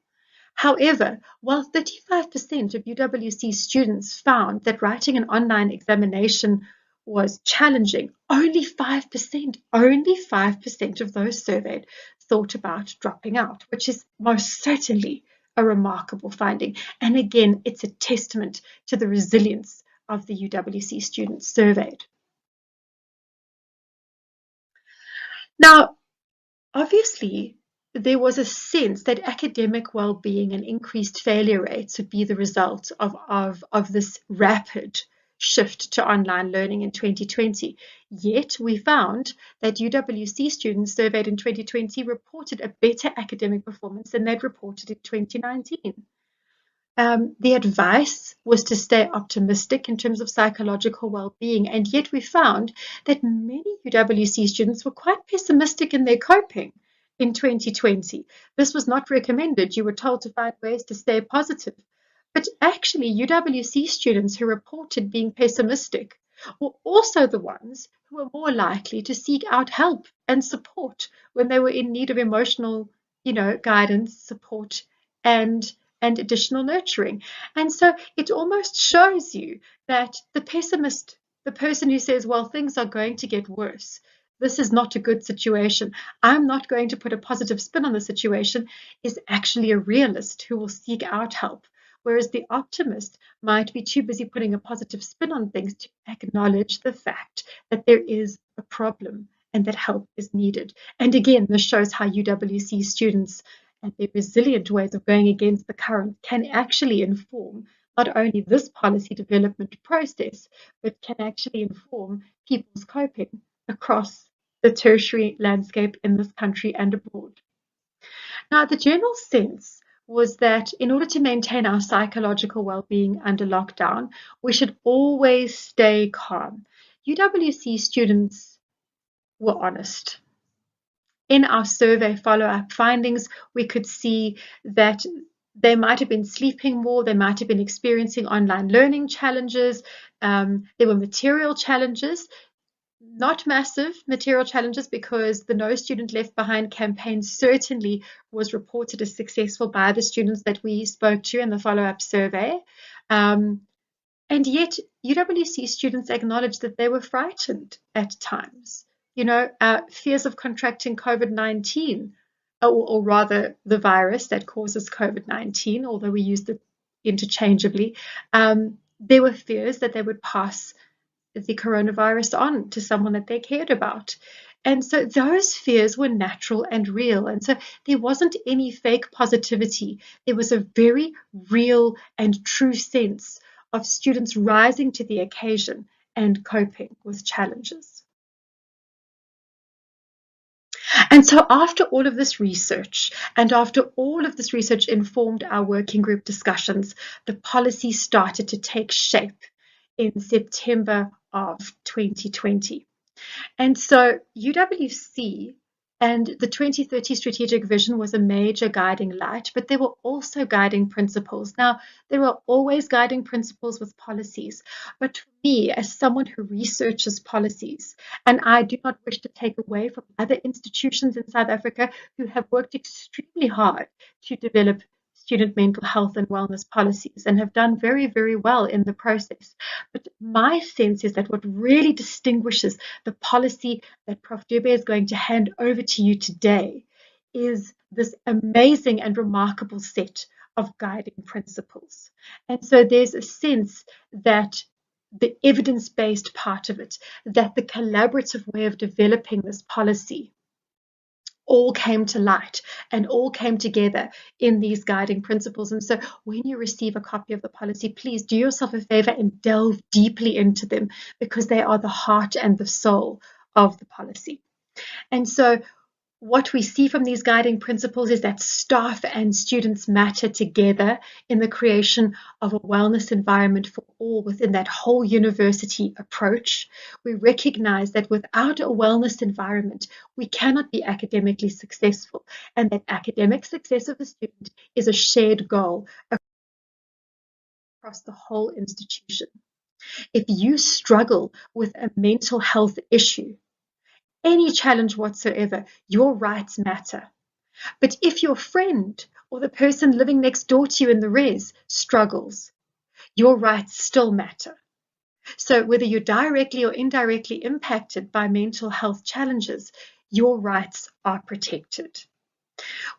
However, while 35% of UWC students found that writing an online examination was challenging, only 5% of those surveyed thought about dropping out, which is most certainly a remarkable finding. And again, it's a testament to the resilience of the UWC students surveyed. Now, obviously, there was a sense that academic well-being and increased failure rates would be the result of this rapid shift to online learning in 2020. Yet we found that UWC students surveyed in 2020 reported a better academic performance than they'd reported in 2019. The advice was to stay optimistic in terms of psychological well-being, and yet we found that many UWC students were quite pessimistic in their coping in 2020. This was not recommended. You were told to find ways to stay positive. But actually, UWC students who reported being pessimistic were also the ones who were more likely to seek out help and support when they were in need of emotional, guidance, support, and additional nurturing. And so it almost shows you that the pessimist, the person who says, well, things are going to get worse, this is not a good situation, I'm not going to put a positive spin on the situation, is actually a realist who will seek out help. Whereas the optimist might be too busy putting a positive spin on things to acknowledge the fact that there is a problem and that help is needed. And again, this shows how UWC students and their resilient ways of going against the current can actually inform not only this policy development process, but can actually inform people's coping across the tertiary landscape in this country and abroad. Now, the general sense was that in order to maintain our psychological well-being under lockdown, we should always stay calm. UWC students were honest. In our survey follow-up findings, we could see that they might have been sleeping more, they might have been experiencing online learning challenges, there were material challenges, not massive material challenges, because the No Student Left Behind campaign certainly was reported as successful by the students that we spoke to in the follow-up survey. And yet UWC students acknowledged that they were frightened at times. Fears of contracting COVID-19, or rather the virus that causes COVID-19, although we used it interchangeably. There were fears that they would pass the coronavirus on to someone that they cared about. And so those fears were natural and real. And so there wasn't any fake positivity. There was a very real and true sense of students rising to the occasion and coping with challenges. And so after all of this research, and after all of this research informed our working group discussions, the policy started to take shape in September of 2020. And so UWC and the 2030 strategic vision was a major guiding light, but there were also guiding principles. Now, there are always guiding principles with policies, but for me, as someone who researches policies, and I do not wish to take away from other institutions in South Africa who have worked extremely hard to develop student mental health and wellness policies and have done very, very well in the process. But my sense is that what really distinguishes the policy that Prof. Dube is going to hand over to you today is this amazing and remarkable set of guiding principles. And so there's a sense that the evidence-based part of it, that the collaborative way of developing this policy all came to light and all came together in these guiding principles. And so when you receive a copy of the policy, please do yourself a favor and delve deeply into them, because they are the heart and the soul of the policy. And so what we see from these guiding principles is that staff and students matter together in the creation of a wellness environment for all within that whole university approach. We recognize that without a wellness environment, we cannot be academically successful, and that academic success of a student is a shared goal across the whole institution. If you struggle with a mental health issue, any challenge whatsoever, your rights matter. But if your friend or the person living next door to you in the res struggles, your rights still matter. So whether you're directly or indirectly impacted by mental health challenges, your rights are protected.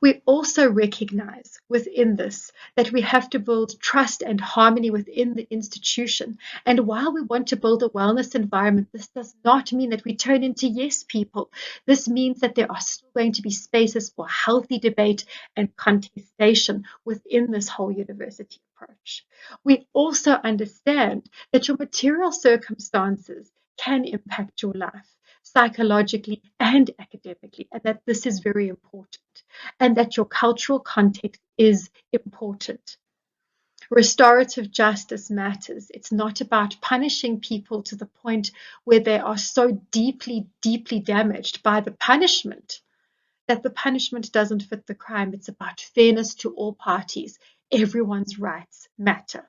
We also recognize within this that we have to build trust and harmony within the institution. And while we want to build a wellness environment, this does not mean that we turn into yes people. This means that there are still going to be spaces for healthy debate and contestation within this whole university approach. We also understand that your material circumstances can impact your life psychologically and academically, and that this is very important, and that your cultural context is important. Restorative justice matters. It's not about punishing people to the point where they are so deeply, deeply damaged by the punishment that the punishment doesn't fit the crime. It's about fairness to all parties. Everyone's rights matter.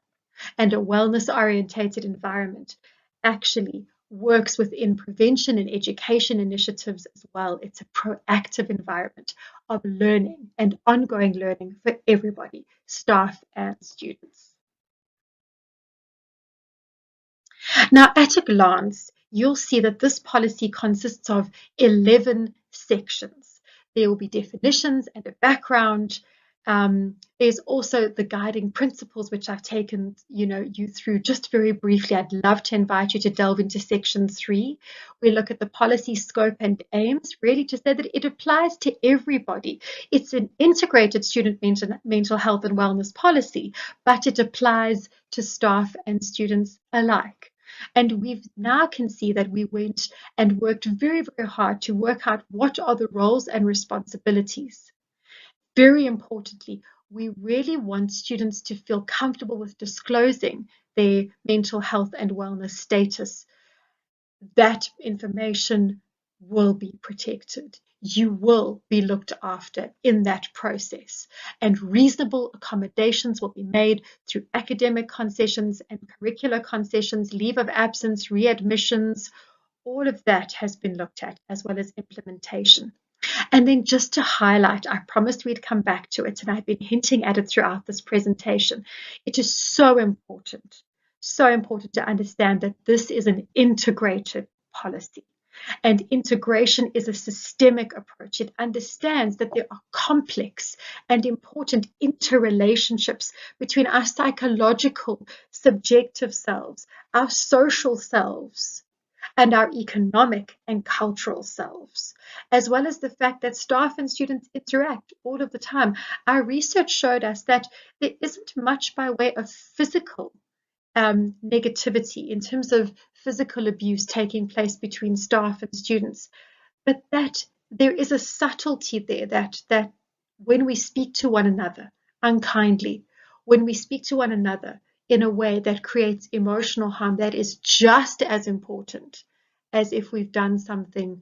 And a wellness-orientated environment actually works within prevention and education initiatives as well. It's a proactive environment of learning and ongoing learning for everybody, staff and students. Now, at a glance, you'll see that this policy consists of 11 sections. There will be definitions and a background. There's also the guiding principles, which I've taken you through just very briefly. I'd love to invite you to delve into section 3. We look at the policy scope and aims, really to say that it applies to everybody. It's an integrated student mental health and wellness policy, but it applies to staff and students alike. And we now can see that we went and worked very, very hard to work out what are the roles and responsibilities. Very importantly, we really want students to feel comfortable with disclosing their mental health and wellness status. That information will be protected. You will be looked after in that process, and reasonable accommodations will be made through academic concessions and curricular concessions, leave of absence, readmissions. All of that has been looked at, as well as implementation. And then just to highlight, I promised we'd come back to it, and I've been hinting at it throughout this presentation. It is so important to understand that this is an integrated policy. And integration is a systemic approach. It understands that there are complex and important interrelationships between our psychological, subjective selves, our social selves, and our economic and cultural selves, as well as the fact that staff and students interact all of the time. Our research showed us that there isn't much by way of physical negativity in terms of physical abuse taking place between staff and students, but that there is a subtlety there that when we speak to one another unkindly, when we speak to one another in a way that creates emotional harm, that is just as important as if we've done something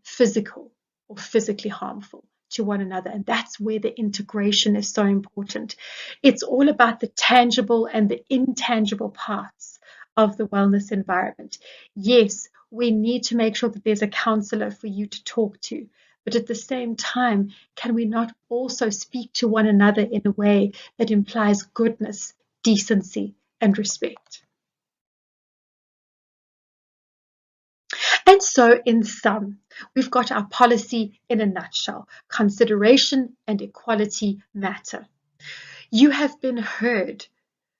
physical or physically harmful to one another. And that's where the integration is so important. It's all about the tangible and the intangible parts of the wellness environment. Yes, we need to make sure that there's a counselor for you to talk to. But at the same time, can we not also speak to one another in a way that implies goodness, decency, and respect? And so, in sum, we've got our policy in a nutshell. Consideration and equality matter. You have been heard.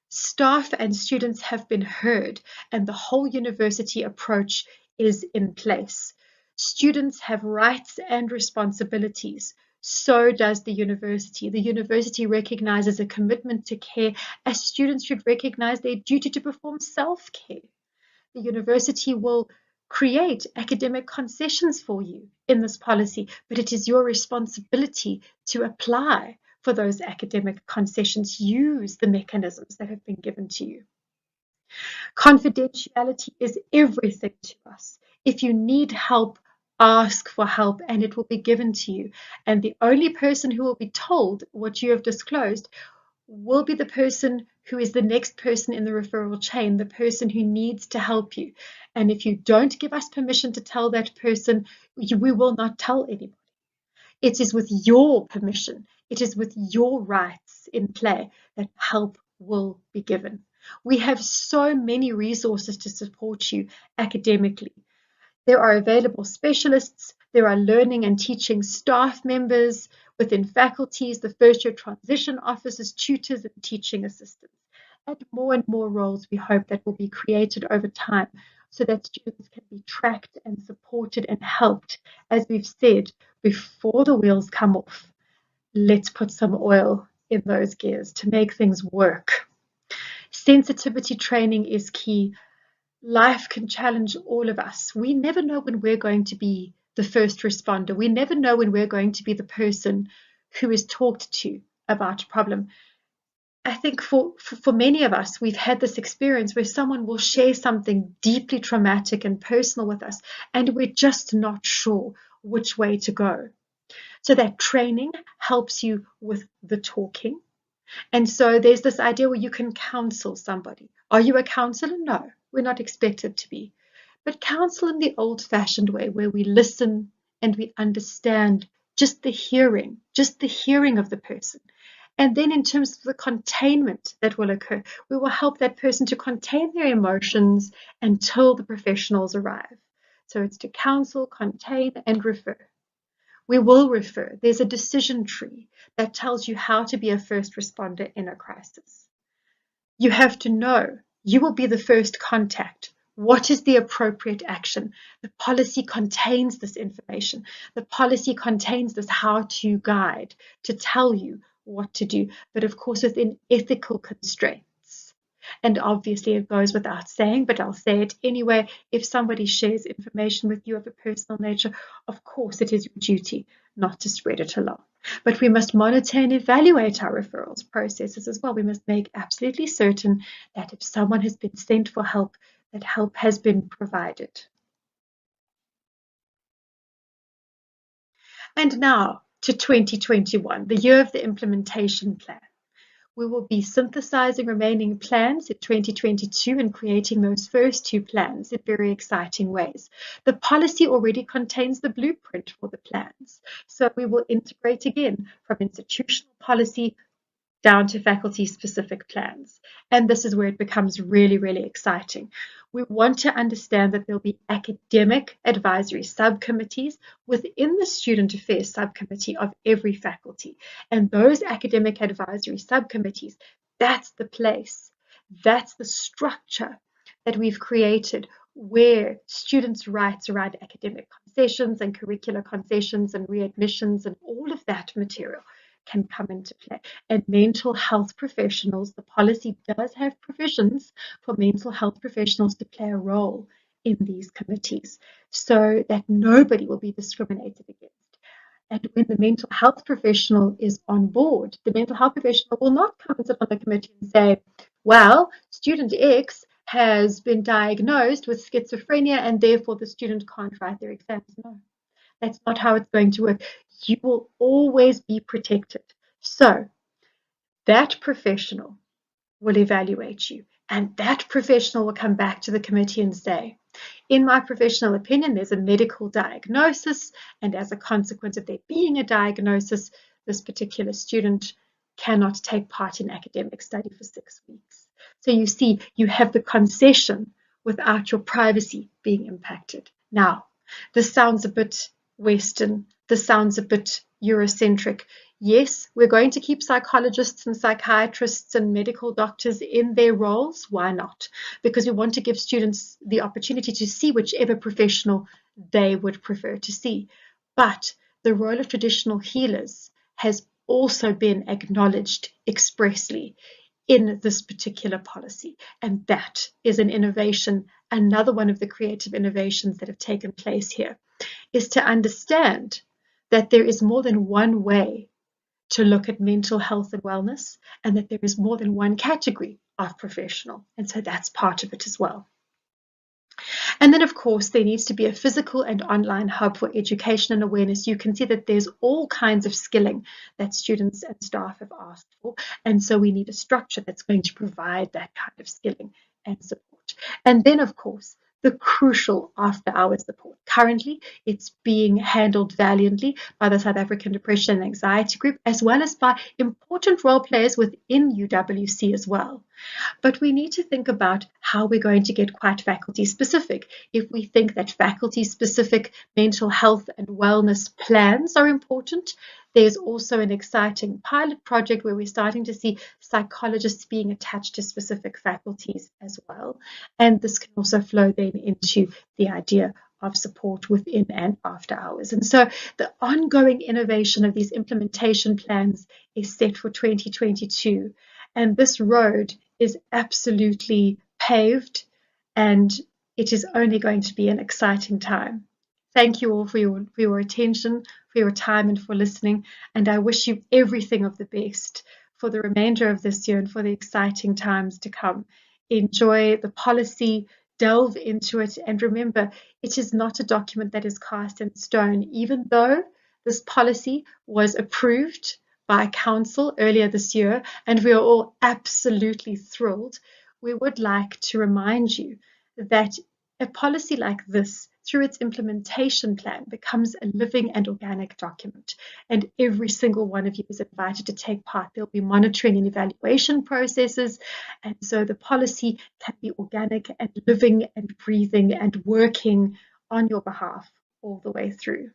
Staff and students have been heard, and the whole university approach is in place. Students have rights and responsibilities. So does the university. The university recognizes a commitment to care, as students should recognize their duty to perform self-care. The university will create academic concessions for you in this policy, but it is your responsibility to apply for those academic concessions. Use the mechanisms that have been given to you. Confidentiality is everything to us. If you need help, ask for help and it will be given to you. And the only person who will be told what you have disclosed will be the person who is the next person in the referral chain, the person who needs to help you. And if you don't give us permission to tell that person, we will not tell anybody. It is with your permission, it is with your rights in play that help will be given. We have so many resources to support you academically. There are available specialists, there are learning and teaching staff members within faculties, the first year transition officers, tutors, and teaching assistants. And more roles we hope that will be created over time so that students can be tracked and supported and helped. As we've said, before the wheels come off, let's put some oil in those gears to make things work. Sensitivity training is key. Life can challenge all of us. We never know when we're going to be the first responder. We never know when we're going to be the person who is talked to about a problem. I think for many of us, we've had this experience where someone will share something deeply traumatic and personal with us, and we're just not sure which way to go. So that training helps you with the talking. And so there's this idea where you can counsel somebody. Are you a counselor? No, we're not expected to be. But counsel in the old-fashioned way, where we listen and we understand just the hearing of the person. And then in terms of the containment that will occur, we will help that person to contain their emotions until the professionals arrive. So it's to counsel, contain, and refer. We will refer. There's a decision tree that tells you how to be a first responder in a crisis. You have to know. You will be the first contact. What is the appropriate action? The policy contains this information. The policy contains this how-to guide to tell you what to do, but of course within ethical constraints. And obviously, it goes without saying, but I'll say it anyway. If somebody shares information with you of a personal nature, of course, it is your duty not to spread it along. But we must monitor and evaluate our referrals processes as well. We must make absolutely certain that if someone has been sent for help, that help has been provided. And now to 2021, the year of the implementation plan. We will be synthesizing remaining plans in 2022 and creating those first two plans in very exciting ways. The policy already contains the blueprint for the plans. So we will integrate again from institutional policy down to faculty-specific plans. And this is where it becomes really, really exciting. We want to understand that there'll be academic advisory subcommittees within the student affairs subcommittee of every faculty. And those academic advisory subcommittees, that's the place, that's the structure that we've created where students' rights around academic concessions and curricular concessions and readmissions and all of that material can come into play. And mental health professionals, the policy does have provisions for mental health professionals to play a role in these committees so that nobody will be discriminated against. And when the mental health professional is on board, the mental health professional will not come and sit on the committee and say, well, student X has been diagnosed with schizophrenia and therefore the student can't write their exams. No, that's not how it's going to work. You will always be protected. So that professional will evaluate you, and that professional will come back to the committee and say, in my professional opinion, there's a medical diagnosis, and as a consequence of there being a diagnosis, this particular student cannot take part in academic study for 6 weeks. So you see, you have the concession without your privacy being impacted. Now, this sounds a bit Western. This sounds a bit Eurocentric. Yes, we're going to keep psychologists and psychiatrists and medical doctors in their roles. Why not? Because we want to give students the opportunity to see whichever professional they would prefer to see. But the role of traditional healers has also been acknowledged expressly in this particular policy. And that is an innovation. Another one of the creative innovations that have taken place here is to understand that there is more than one way to look at mental health and wellness, and that there is more than one category of professional. And so that's part of it as well. And then, of course, there needs to be a physical and online hub for education and awareness. You can see that there's all kinds of skilling that students and staff have asked for. And so we need a structure that's going to provide that kind of skilling and support. And then, of course, the crucial after-hours support. Currently, it's being handled valiantly by the South African Depression and Anxiety Group, as well as by important role players within UWC as well. But we need to think about how we're going to get quite faculty specific. If we think that faculty specific mental health and wellness plans are important, there's also an exciting pilot project where we're starting to see psychologists being attached to specific faculties as well. And this can also flow then into the idea of support within and after hours. And so the ongoing innovation of these implementation plans is set for 2022. And this road is absolutely paved, and it is only going to be an exciting time. Thank you all for your attention, for your time, and for listening. And I wish you everything of the best for the remainder of this year and for the exciting times to come. Enjoy the policy, delve into it, and remember, it is not a document that is cast in stone. Even though this policy was approved by Council earlier this year, and we are all absolutely thrilled, we would like to remind you that a policy like this, through its implementation plan, becomes a living and organic document. And every single one of you is invited to take part. There'll be monitoring and evaluation processes. And so the policy can be organic and living and breathing and working on your behalf all the way through.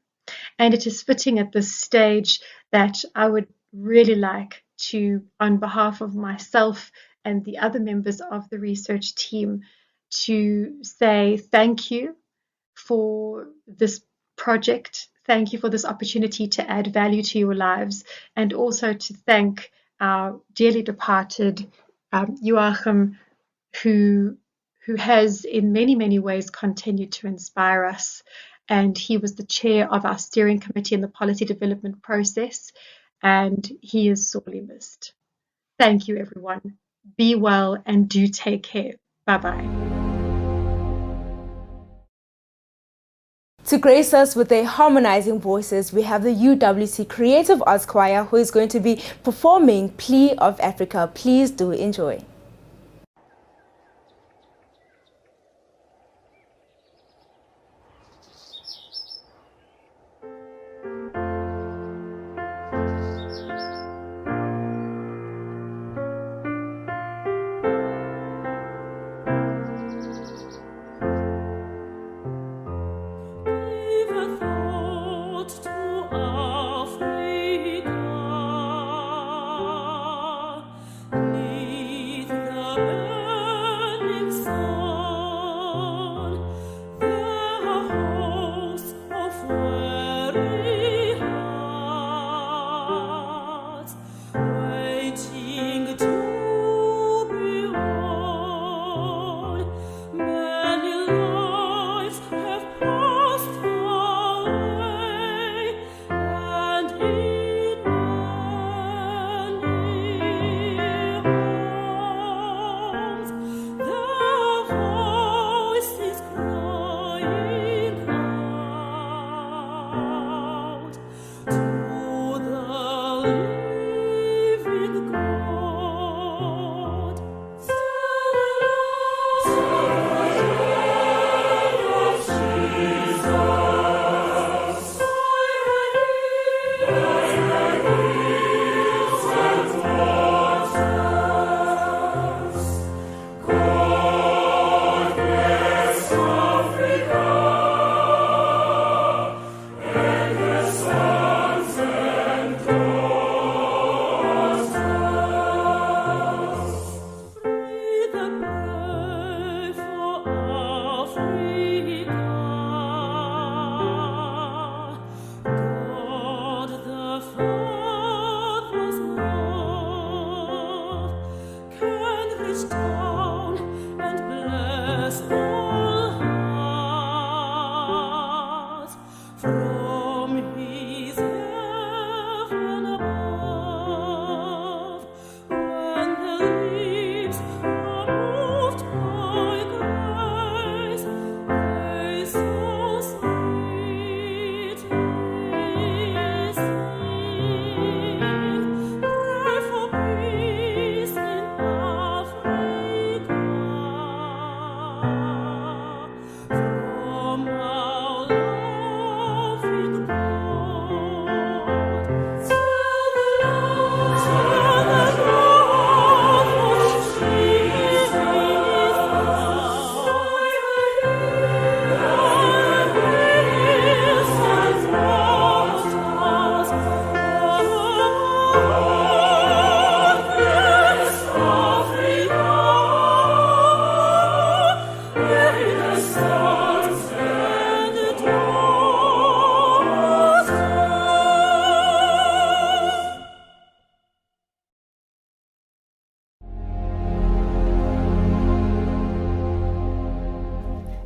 And it is fitting at this stage that I would really like to, on behalf of myself and the other members of the research team, to say thank you for this project. Thank you for this opportunity to add value to your lives, and also to thank our dearly departed Joachim who has in many, many ways continued to inspire us. And he was the chair of our steering committee in the policy development process, and he is sorely missed. Thank you, everyone. Be well and do take care. Bye-bye. To grace us with their harmonizing voices, we have the UWC Creative Arts Choir, who is going to be performing Plea of Africa. Please do enjoy.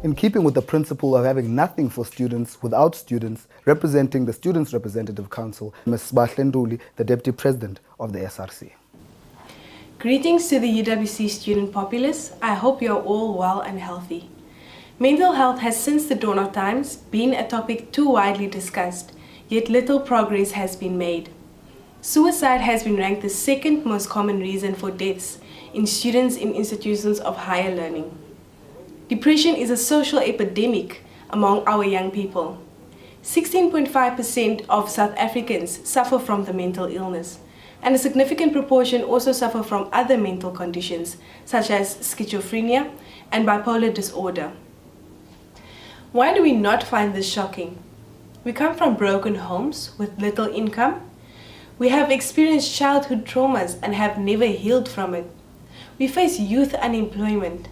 In keeping with the principle of having nothing for students without students, representing the Students' Representative Council, Ms. Nduli, the Deputy President of the SRC. Greetings to the UWC student populace. I hope you are all well and healthy. Mental health has since the dawn of times been a topic too widely discussed, yet little progress has been made. Suicide has been ranked the second most common reason for deaths in students in institutions of higher learning. Depression is a social epidemic among our young people. 16.5% of South Africans suffer from the mental illness, and a significant proportion also suffer from other mental conditions such as schizophrenia and bipolar disorder. Why do we not find this shocking? We come from broken homes with little income. We have experienced childhood traumas and have never healed from it. We face youth unemployment.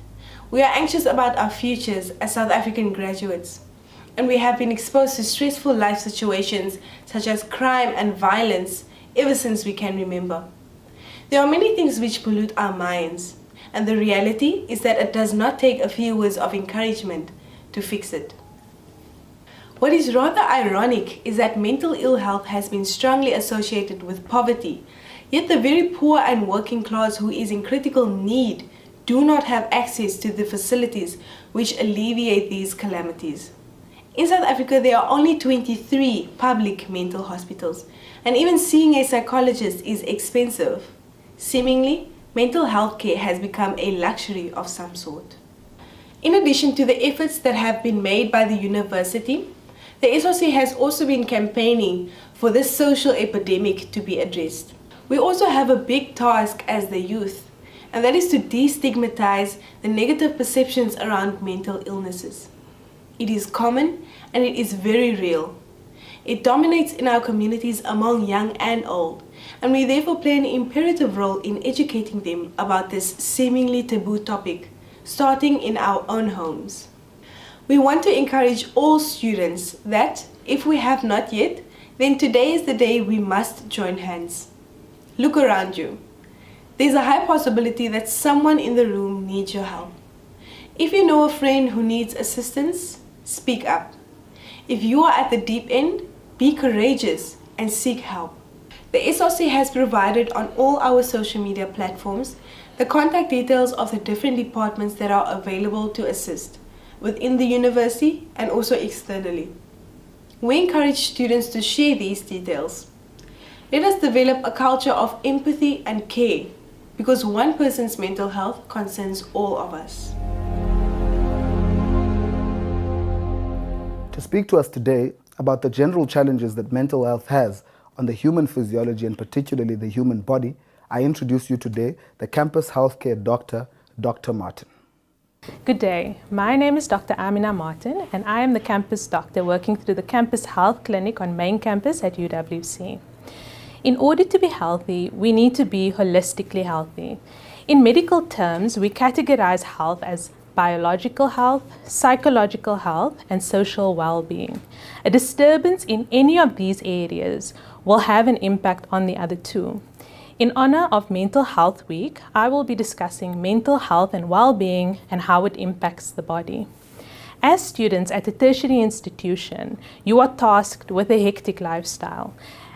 We are anxious about our futures as South African graduates, and we have been exposed to stressful life situations such as crime and violence ever since we can remember. There are many things which pollute our minds, and the reality is that it does not take a few words of encouragement to fix it. What is rather ironic is that mental ill health has been strongly associated with poverty, yet the very poor and working class who is in critical need do not have access to the facilities which alleviate these calamities. In South Africa, there are only 23 public mental hospitals, and even seeing a psychologist is expensive. Seemingly, mental health care has become a luxury of some sort. In addition to the efforts that have been made by the university, the SRC has also been campaigning for this social epidemic to be addressed. We also have a big task as the youth, and that is to destigmatize the negative perceptions around mental illnesses. It is common and it is very real. It dominates in our communities among young and old, and we therefore play an imperative role in educating them about this seemingly taboo topic, starting in our own homes. We want to encourage all students that, if we have not yet, then today is the day we must join hands. Look around you. There's a high possibility that someone in the room needs your help. If you know a friend who needs assistance, speak up. If you are at the deep end, be courageous and seek help. The SRC has provided on all our social media platforms the contact details of the different departments that are available to assist within the university and also externally. We encourage students to share these details. Let us develop a culture of empathy and care, because one person's mental health concerns all of us. To speak to us today about the general challenges that mental health has on the human physiology and particularly the human body, I introduce you today the campus healthcare doctor, Dr. Martin. Good day. My name is Dr. Amina Martin, and I am the campus doctor working through the campus health clinic on main campus at UWC. In order to be healthy, we need to be holistically healthy. In medical terms, we categorize health as biological health, psychological health, and social well-being. A disturbance in any of these areas will have an impact on the other two. In honor of Mental Health Week, I will be discussing mental health and well-being and how it impacts the body. As students at a tertiary institution, you are tasked with a hectic lifestyle.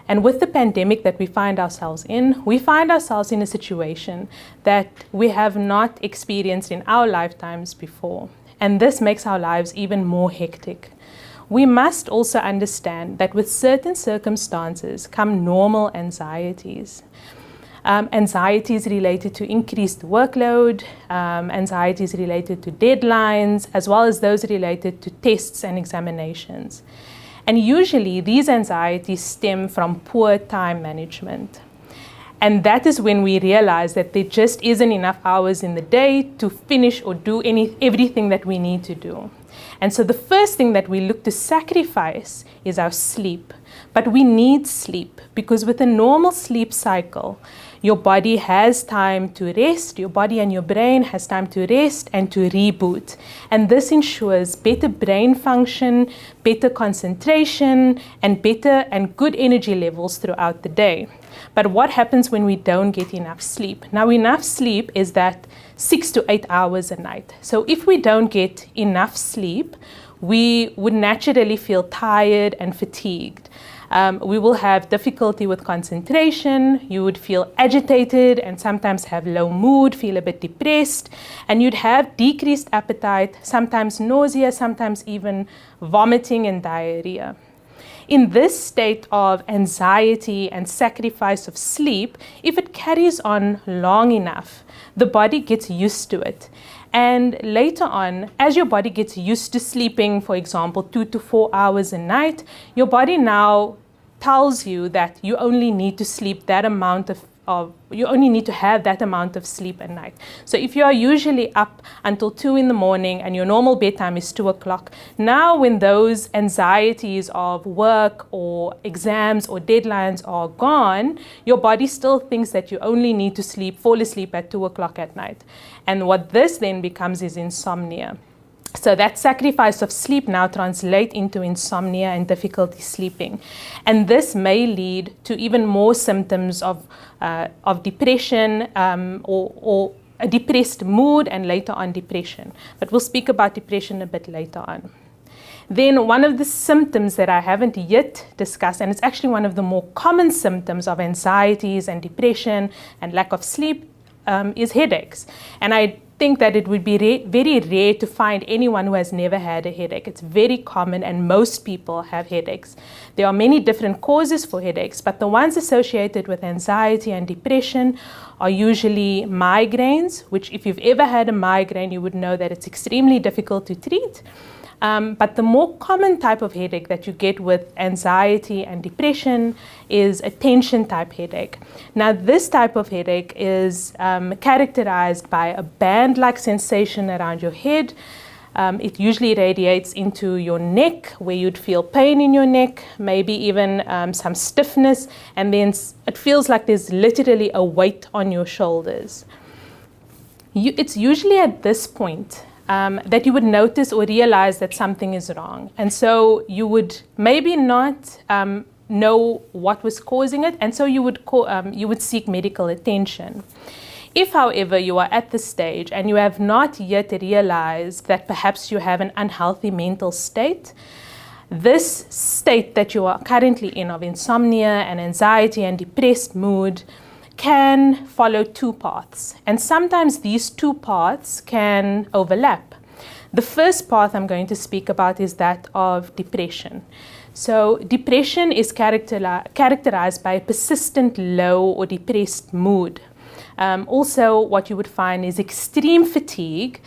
And with the pandemic that we find ourselves in a situation that we have not experienced in our lifetimes before. And this makes our lives even more hectic. We must also understand that with certain circumstances come normal anxieties. Anxieties related to increased workload, anxieties related to deadlines, as well as those related to tests and examinations. And usually these anxieties stem from poor time management. And that is when we realize that there just isn't enough hours in the day to finish or do everything that we need to do. And so the first thing that we look to sacrifice is our sleep. But we need sleep because with a normal sleep cycle, your body has time to rest, your body and your brain has time to rest and to reboot. And this ensures better brain function, better concentration, and better and good energy levels throughout the day. But what happens when we don't get enough sleep? Now, enough sleep is that 6 to 8 hours a night. So if we don't get enough sleep, we would naturally feel tired and fatigued. We will have difficulty with concentration, you would feel agitated and sometimes have low mood, feel a bit depressed, and you'd have decreased appetite, sometimes nausea, sometimes even vomiting and diarrhea. In this state of anxiety and sacrifice of sleep, if it carries on long enough, the body gets used to it. And later on, as your body gets used to sleeping, for example, 2 to 4 hours a night, your body now tells you that you only need to sleep that amount you only need to have that amount of sleep at night. So if you are usually up until 2 in the morning and your normal bedtime is 2 o'clock, now when those anxieties of work or exams or deadlines are gone, your body still thinks that you only need to fall asleep at 2 o'clock at night. And what this then becomes is insomnia. So that sacrifice of sleep now translates into insomnia and difficulty sleeping. And this may lead to even more symptoms of depression or a depressed mood and later on depression. But we'll speak about depression a bit later on. Then one of the symptoms that I haven't yet discussed, and it's actually one of the more common symptoms of anxieties and depression and lack of sleep, is headaches. And I think that it would be very rare to find anyone who has never had a headache. It's very common and most people have headaches. There are many different causes for headaches, but the ones associated with anxiety and depression are usually migraines, which if you've ever had a migraine, you would know that it's extremely difficult to treat. But the more common type of headache that you get with anxiety and depression is a tension type headache. Now, this type of headache is characterized by a band-like sensation around your head. It usually radiates into your neck, where you'd feel pain in your neck, maybe even some stiffness, and then it feels like there's literally a weight on your shoulders. It's usually at this point that you would notice or realize that something is wrong. And so you would maybe not know what was causing it, and so you would seek medical attention. If, however, you are at this stage and you have not yet realized that perhaps you have an unhealthy mental state, this state that you are currently in of insomnia and anxiety and depressed mood can follow two paths, and sometimes these two paths can overlap. The first path I'm going to speak about is that of depression. So depression is characterized by a persistent low or depressed mood. Also, what you would find is extreme fatigue,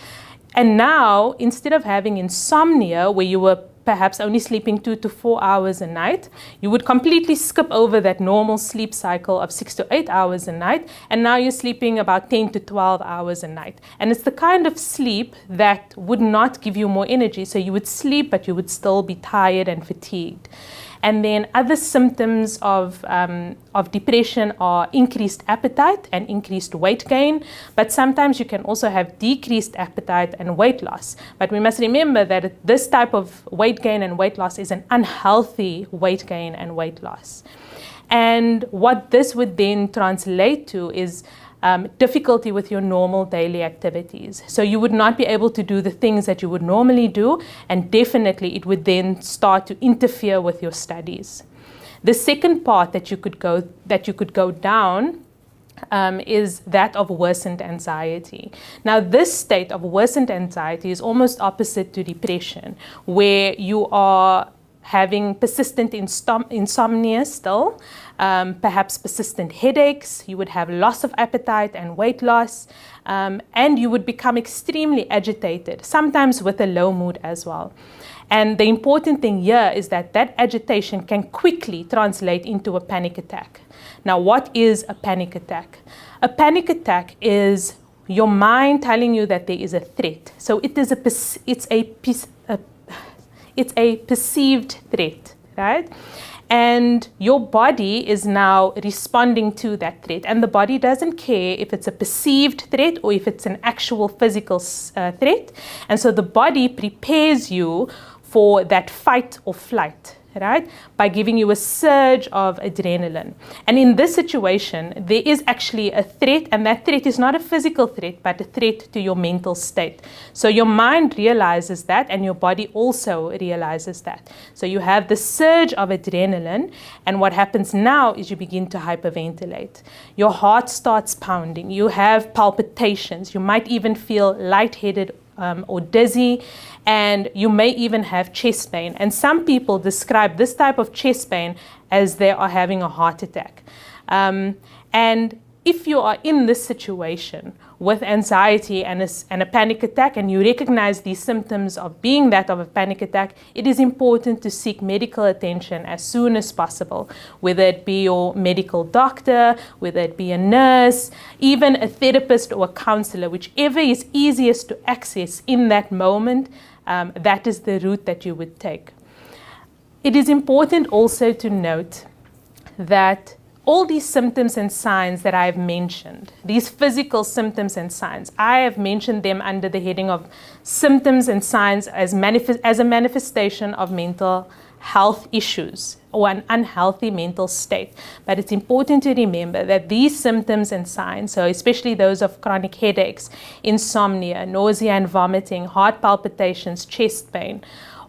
and now instead of having insomnia where you were perhaps only sleeping 2 to 4 hours a night, you would completely skip over that normal sleep cycle of 6 to 8 hours a night, and now you're sleeping about 10 to 12 hours a night. And it's the kind of sleep that would not give you more energy, so you would sleep but you would still be tired and fatigued. And then other symptoms of depression are increased appetite and increased weight gain, but sometimes you can also have decreased appetite and weight loss. But we must remember that this type of weight gain and weight loss is an unhealthy weight gain and weight loss. And what this would then translate to is difficulty with your normal daily activities. So you would not be able to do the things that you would normally do, and definitely it would then start to interfere with your studies. The second part that you could go down is that of worsened anxiety. Now, this state of worsened anxiety is almost opposite to depression, where you are having persistent insomnia still, perhaps persistent headaches, you would have loss of appetite and weight loss, and you would become extremely agitated, sometimes with a low mood as well. And the important thing here is that that agitation can quickly translate into a panic attack. Now, what is a panic attack? A panic attack is your mind telling you that there is a threat. So it's a perceived threat, right? And your body is now responding to that threat. And the body doesn't care if it's a perceived threat or if it's an actual physical threat. And so the body prepares you for that fight or flight, right? By giving you a surge of adrenaline. And in this situation, there is actually a threat, and that threat is not a physical threat, but a threat to your mental state. So your mind realizes that, and your body also realizes that. So you have the surge of adrenaline, and what happens now is you begin to hyperventilate. Your heart starts pounding. You have palpitations. You might even feel lightheaded or dizzy, and you may even have chest pain. And some people describe this type of chest pain as they are having a heart attack. And if you are in this situation with anxiety and a panic attack, and you recognize these symptoms of being that of a panic attack, it is important to seek medical attention as soon as possible, whether it be your medical doctor, whether it be a nurse, even a therapist or a counselor, whichever is easiest to access in that moment, that is the route that you would take. It is important also to note that all these symptoms and signs that I've mentioned, these physical symptoms and signs, I have mentioned them under the heading of symptoms and signs as a manifestation of mental health issues or an unhealthy mental state. But it's important to remember that these symptoms and signs, so especially those of chronic headaches, insomnia, nausea and vomiting, heart palpitations, chest pain,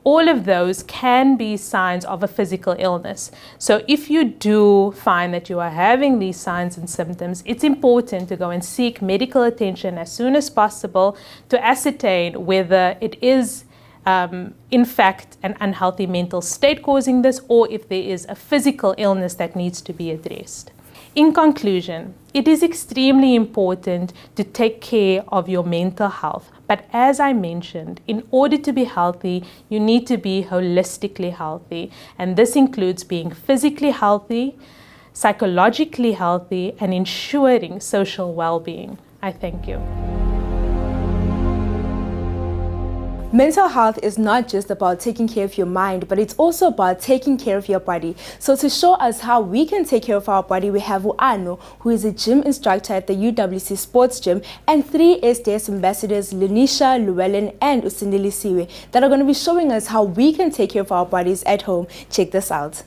all of those can be signs of a physical illness. So if you do find that you are having these signs and symptoms, it's important to go and seek medical attention as soon as possible to ascertain whether it is in fact an unhealthy mental state causing this, or if there is a physical illness that needs to be addressed. In conclusion, it is extremely important to take care of your mental health. But as I mentioned, in order to be healthy, you need to be holistically healthy. And this includes being physically healthy, psychologically healthy, and ensuring social well-being. I thank you. Mental health is not just about taking care of your mind, but it's also about taking care of your body. So to show us how we can take care of our body, we have Uano, who is a gym instructor at the UWC Sports Gym, and 3 SDS ambassadors, Lenisha, Llewellyn, and Usindilisiwe, that are going to be showing us how we can take care of our bodies at home. Check this out.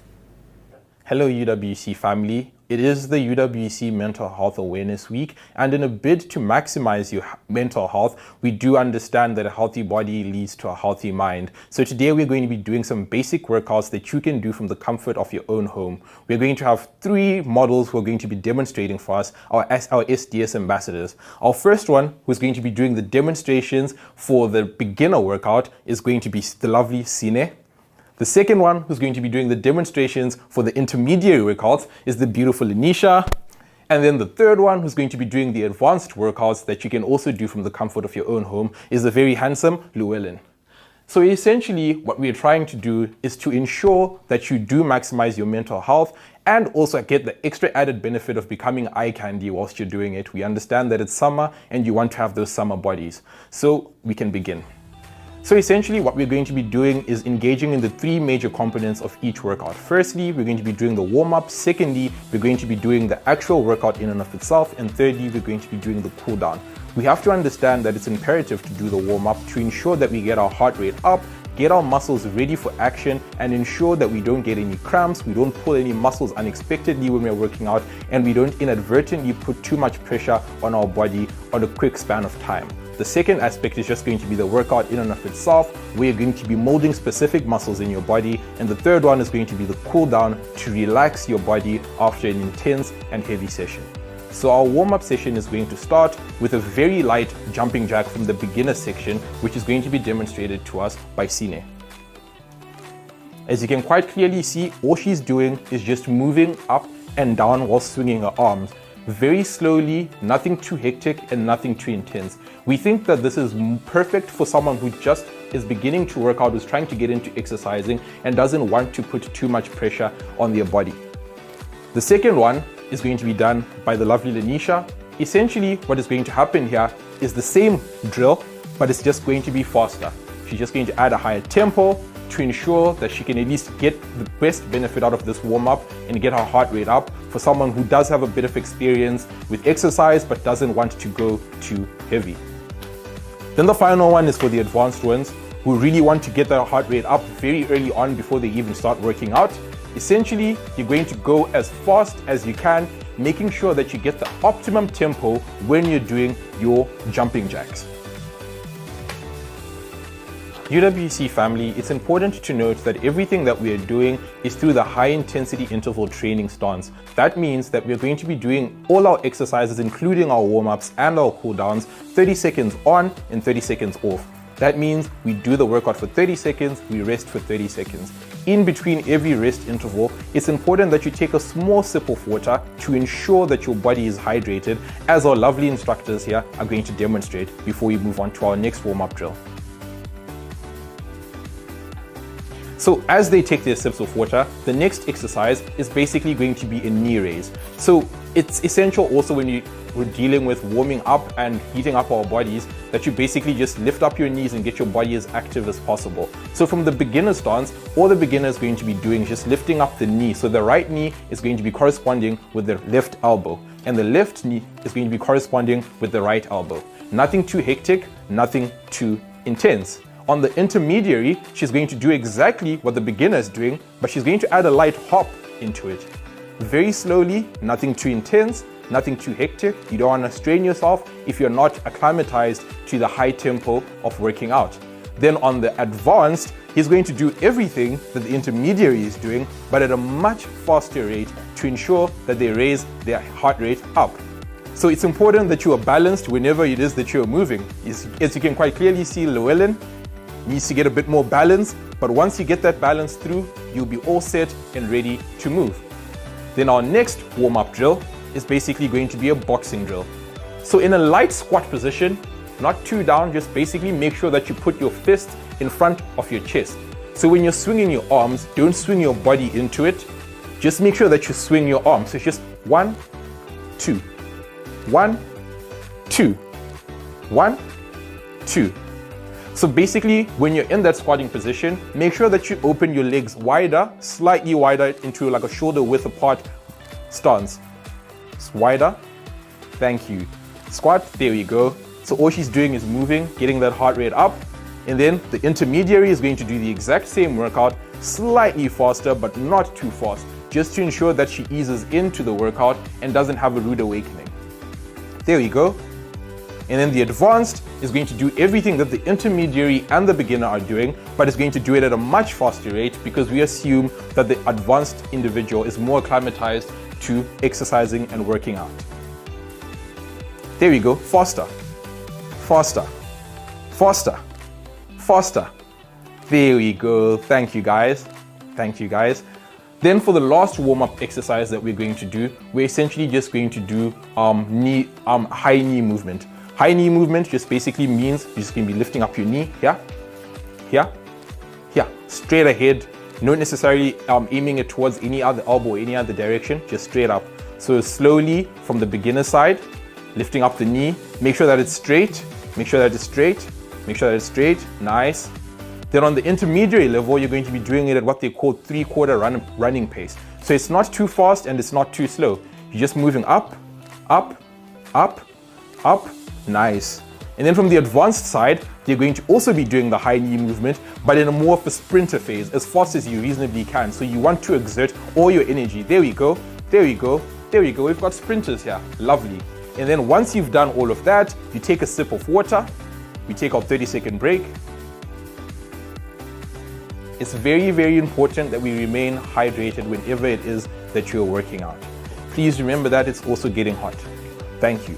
Hello UWC family. It is the UWC Mental Health Awareness Week, and in a bid to maximize your mental health, we do understand that a healthy body leads to a healthy mind. So today we're going to be doing some basic workouts that you can do from the comfort of your own home. We're going to have 3 models who are going to be demonstrating for us, our SDS ambassadors. Our first one, who's going to be doing the demonstrations for the beginner workout, is going to be the lovely Sine. The second one, who's going to be doing the demonstrations for the intermediary workouts, is the beautiful Lenisha. And then the third one, who's going to be doing the advanced workouts that you can also do from the comfort of your own home, is the very handsome Llewellyn. So essentially, what we're trying to do is to ensure that you do maximize your mental health and also get the extra added benefit of becoming eye candy whilst you're doing it. We understand that it's summer and you want to have those summer bodies. So we can begin. So essentially what we're going to be doing is engaging in the 3 major components of each workout. Firstly, we're going to be doing the warm-up. Secondly, we're going to be doing the actual workout in and of itself. And thirdly, we're going to be doing the cool down. We have to understand that it's imperative to do the warm-up to ensure that we get our heart rate up, get our muscles ready for action, and ensure that we don't get any cramps, we don't pull any muscles unexpectedly when we're working out, and we don't inadvertently put too much pressure on our body on a quick span of time. The second aspect is just going to be the workout in and of itself, where you're going to be molding specific muscles in your body. And the third one is going to be the cool down to relax your body after an intense and heavy session. So our warm-up session is going to start with a very light jumping jack from the beginner section, which is going to be demonstrated to us by Sine. As you can quite clearly see, all she's doing is just moving up and down while swinging her arms. Very slowly, nothing too hectic and nothing too intense. We think that this is perfect for someone who just is beginning to work out, who's trying to get into exercising and doesn't want to put too much pressure on their body. The second one is going to be done by the lovely Lenisha. Essentially, what is going to happen here is the same drill, but it's just going to be faster. She's just going to add a higher tempo to ensure that she can at least get the best benefit out of this warm-up and get her heart rate up for someone who does have a bit of experience with exercise but doesn't want to go too heavy. Then the final one is for the advanced ones who really want to get their heart rate up very early on before they even start working out. Essentially, you're going to go as fast as you can, making sure that you get the optimum tempo when you're doing your jumping jacks. UWC family, it's important to note that everything that we are doing is through the high intensity interval training stance. That means that we're going to be doing all our exercises, including our warm-ups and our cool downs, 30 seconds on and 30 seconds off. That means we do the workout for 30 seconds, we rest for 30 seconds. In between every rest interval, it's important that you take a small sip of water to ensure that your body is hydrated, as our lovely instructors here are going to demonstrate before we move on to our next warm-up drill. So as they take their sips of water, the next exercise is basically going to be a knee raise. So it's essential also when we're dealing with warming up and heating up our bodies that you basically just lift up your knees and get your body as active as possible. So from the beginner stance, all the beginner is going to be doing is just lifting up the knee. So the right knee is going to be corresponding with the left elbow, and the left knee is going to be corresponding with the right elbow. Nothing too hectic, nothing too intense. On the intermediary, she's going to do exactly what the beginner is doing, but she's going to add a light hop into it. Very slowly, nothing too intense, nothing too hectic. You don't want to strain yourself if you're not acclimatized to the high tempo of working out. Then on the advanced, he's going to do everything that the intermediary is doing, but at a much faster rate to ensure that they raise their heart rate up. So it's important that you are balanced whenever it is that you're moving. As you can quite clearly see, Llewellyn needs to get a bit more balance, but once you get that balance through, you'll be all set and ready to move. Then our next warm-up drill is basically going to be a boxing drill. So in a light squat position, not too down, just basically make sure that you put your fist in front of your chest. So when you're swinging your arms, don't swing your body into it. Just make sure that you swing your arms. So it's just 1, 2, 1, 2, 1, 2. So basically, when you're in that squatting position, make sure that you open your legs wider, slightly wider into like a shoulder width apart stance. It's wider. Thank you. Squat, there we go. So all she's doing is moving, getting that heart rate up. And then the intermediary is going to do the exact same workout, slightly faster, but not too fast, just to ensure that she eases into the workout and doesn't have a rude awakening. There we go. And then the advanced is going to do everything that the intermediary and the beginner are doing, but is going to do it at a much faster rate because we assume that the advanced individual is more acclimatized to exercising and working out. There we go, faster, faster, faster, faster. There we go, thank you guys, thank you guys. Then for the last warm-up exercise that we're going to do, we're essentially just going to do high knee movement. High knee movement just basically means you're just going to be lifting up your knee here, here, here, straight ahead, not necessarily aiming it towards any other elbow or any other direction, just straight up. So slowly from the beginner side, lifting up the knee, make sure that it's straight, make sure that it's straight, make sure that it's straight, nice. Then on the intermediary level, you're going to be doing it at what they call 3/4 running pace. So it's not too fast and it's not too slow. You're just moving up, up, up, up, nice. And then from the advanced side, you're going to also be doing the high knee movement, but in a more of a sprinter phase, as fast as you reasonably can. So you want to exert all your energy. There we go, there we go, there we go. We've got sprinters here, lovely. And then once you've done all of that, you take a sip of water, we take our 30-second break. It's very, very important that we remain hydrated whenever it is that you're working out. Please remember that it's also getting hot. Thank you.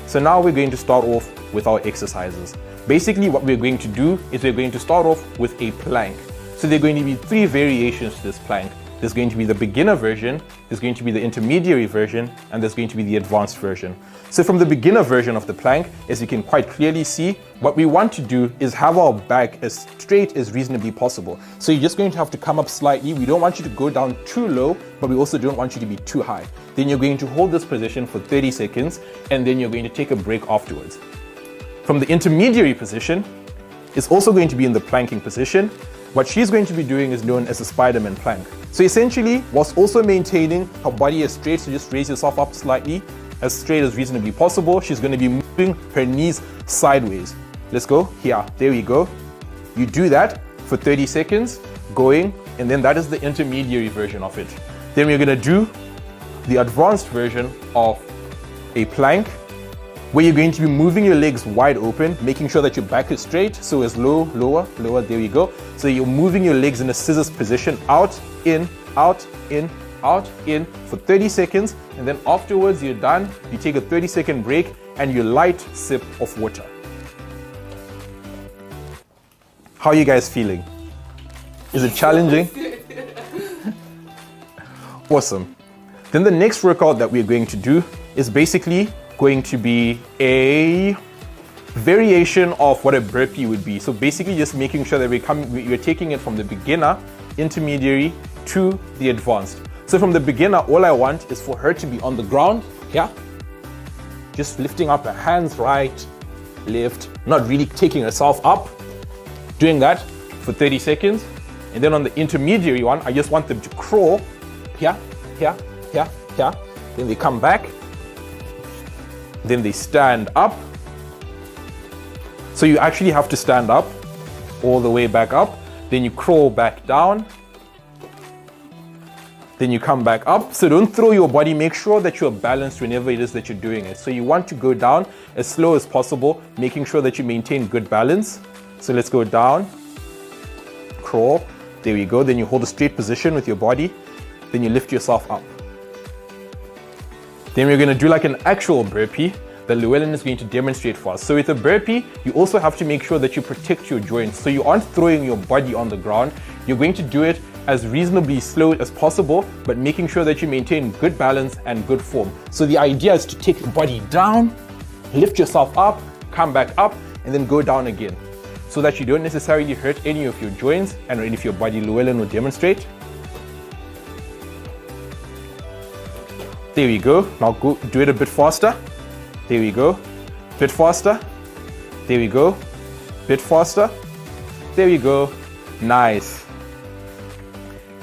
So now we're going to start off with our exercises. Basically what we're going to do is we're going to start off with a plank. So there are going to be 3 variations to this plank. There's going to be the beginner version, there's going to be the intermediary version, and there's going to be the advanced version. So from the beginner version of the plank, as you can quite clearly see, what we want to do is have our back as straight as reasonably possible. So you're just going to have to come up slightly. We don't want you to go down too low, but we also don't want you to be too high. Then you're going to hold this position for 30 seconds, and then you're going to take a break afterwards. From the intermediary position, it's also going to be in the planking position. What she's going to be doing is known as a Spider-Man plank. So essentially, whilst also maintaining her body as straight, so just raise yourself up slightly, as straight as reasonably possible, she's going to be moving her knees sideways. Let's go, here, there we go. You do that for 30 seconds, going, and then that is the intermediary version of it. Then we're going to do the advanced version of a plank, where you're going to be moving your legs wide open, making sure that your back is straight. So it's low, lower, lower, there we go. So you're moving your legs in a scissors position, out, in, out, in, out, in for 30 seconds. And then afterwards you're done, you take a 30-second break and you light sip of water. How are you guys feeling? Is it challenging? Awesome. Then the next workout that we're going to do is basically going to be a variation of what a burpee would be. So basically just making sure that we're taking it from the beginner, intermediary to the advanced. So from the beginner, all I want is for her to be on the ground, yeah? Just lifting up her hands, right, left, not really taking herself up. Doing that for 30 seconds. And then on the intermediary one, I just want them to crawl, here, here, here, here. Then they come back. Then they stand up. So you actually have to stand up all the way back up. Then you crawl back down. Then you come back up. So don't throw your body. Make sure that you're balanced whenever it is that you're doing it. So you want to go down as slow as possible, making sure that you maintain good balance. So let's go down, crawl, there we go. Then you hold a straight position with your body. Then you lift yourself up. Then we're gonna do like an actual burpee that Llewellyn is going to demonstrate for us. So with a burpee, you also have to make sure that you protect your joints. So you aren't throwing your body on the ground. You're going to do it as reasonably slow as possible, but making sure that you maintain good balance and good form. So the idea is to take your body down, lift yourself up, come back up, and then go down again, so that you don't necessarily hurt any of your joints and any of your body. Llewellyn will demonstrate. There we go. Now go do it a bit faster. There we go. Bit faster. There we go. Bit faster. There we go. Nice.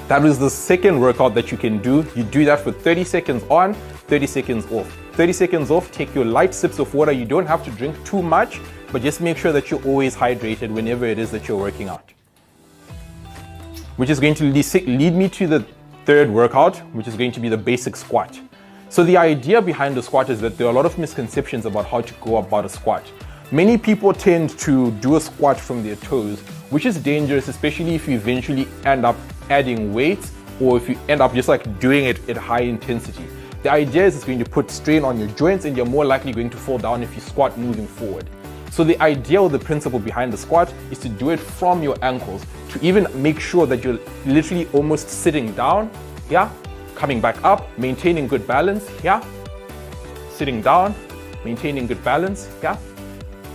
That was the second workout that you can do. You do that for 30 seconds on, 30 seconds off. 30 seconds off, take your light sips of water. You don't have to drink too much, but just make sure that you're always hydrated whenever it is that you're working out. Which is going to lead me to the third workout, which is going to be the basic squat. So the idea behind the squat is that there are a lot of misconceptions about how to go about a squat. Many people tend to do a squat from their toes, which is dangerous, especially if you eventually end up adding weights or if you end up just like doing it at high intensity. The idea is it's going to put strain on your joints and you're more likely going to fall down if you squat moving forward. So the idea or the principle behind the squat is to do it from your ankles, to even make sure that you're literally almost sitting down, yeah? Coming back up, maintaining good balance, yeah? Sitting down, maintaining good balance, yeah?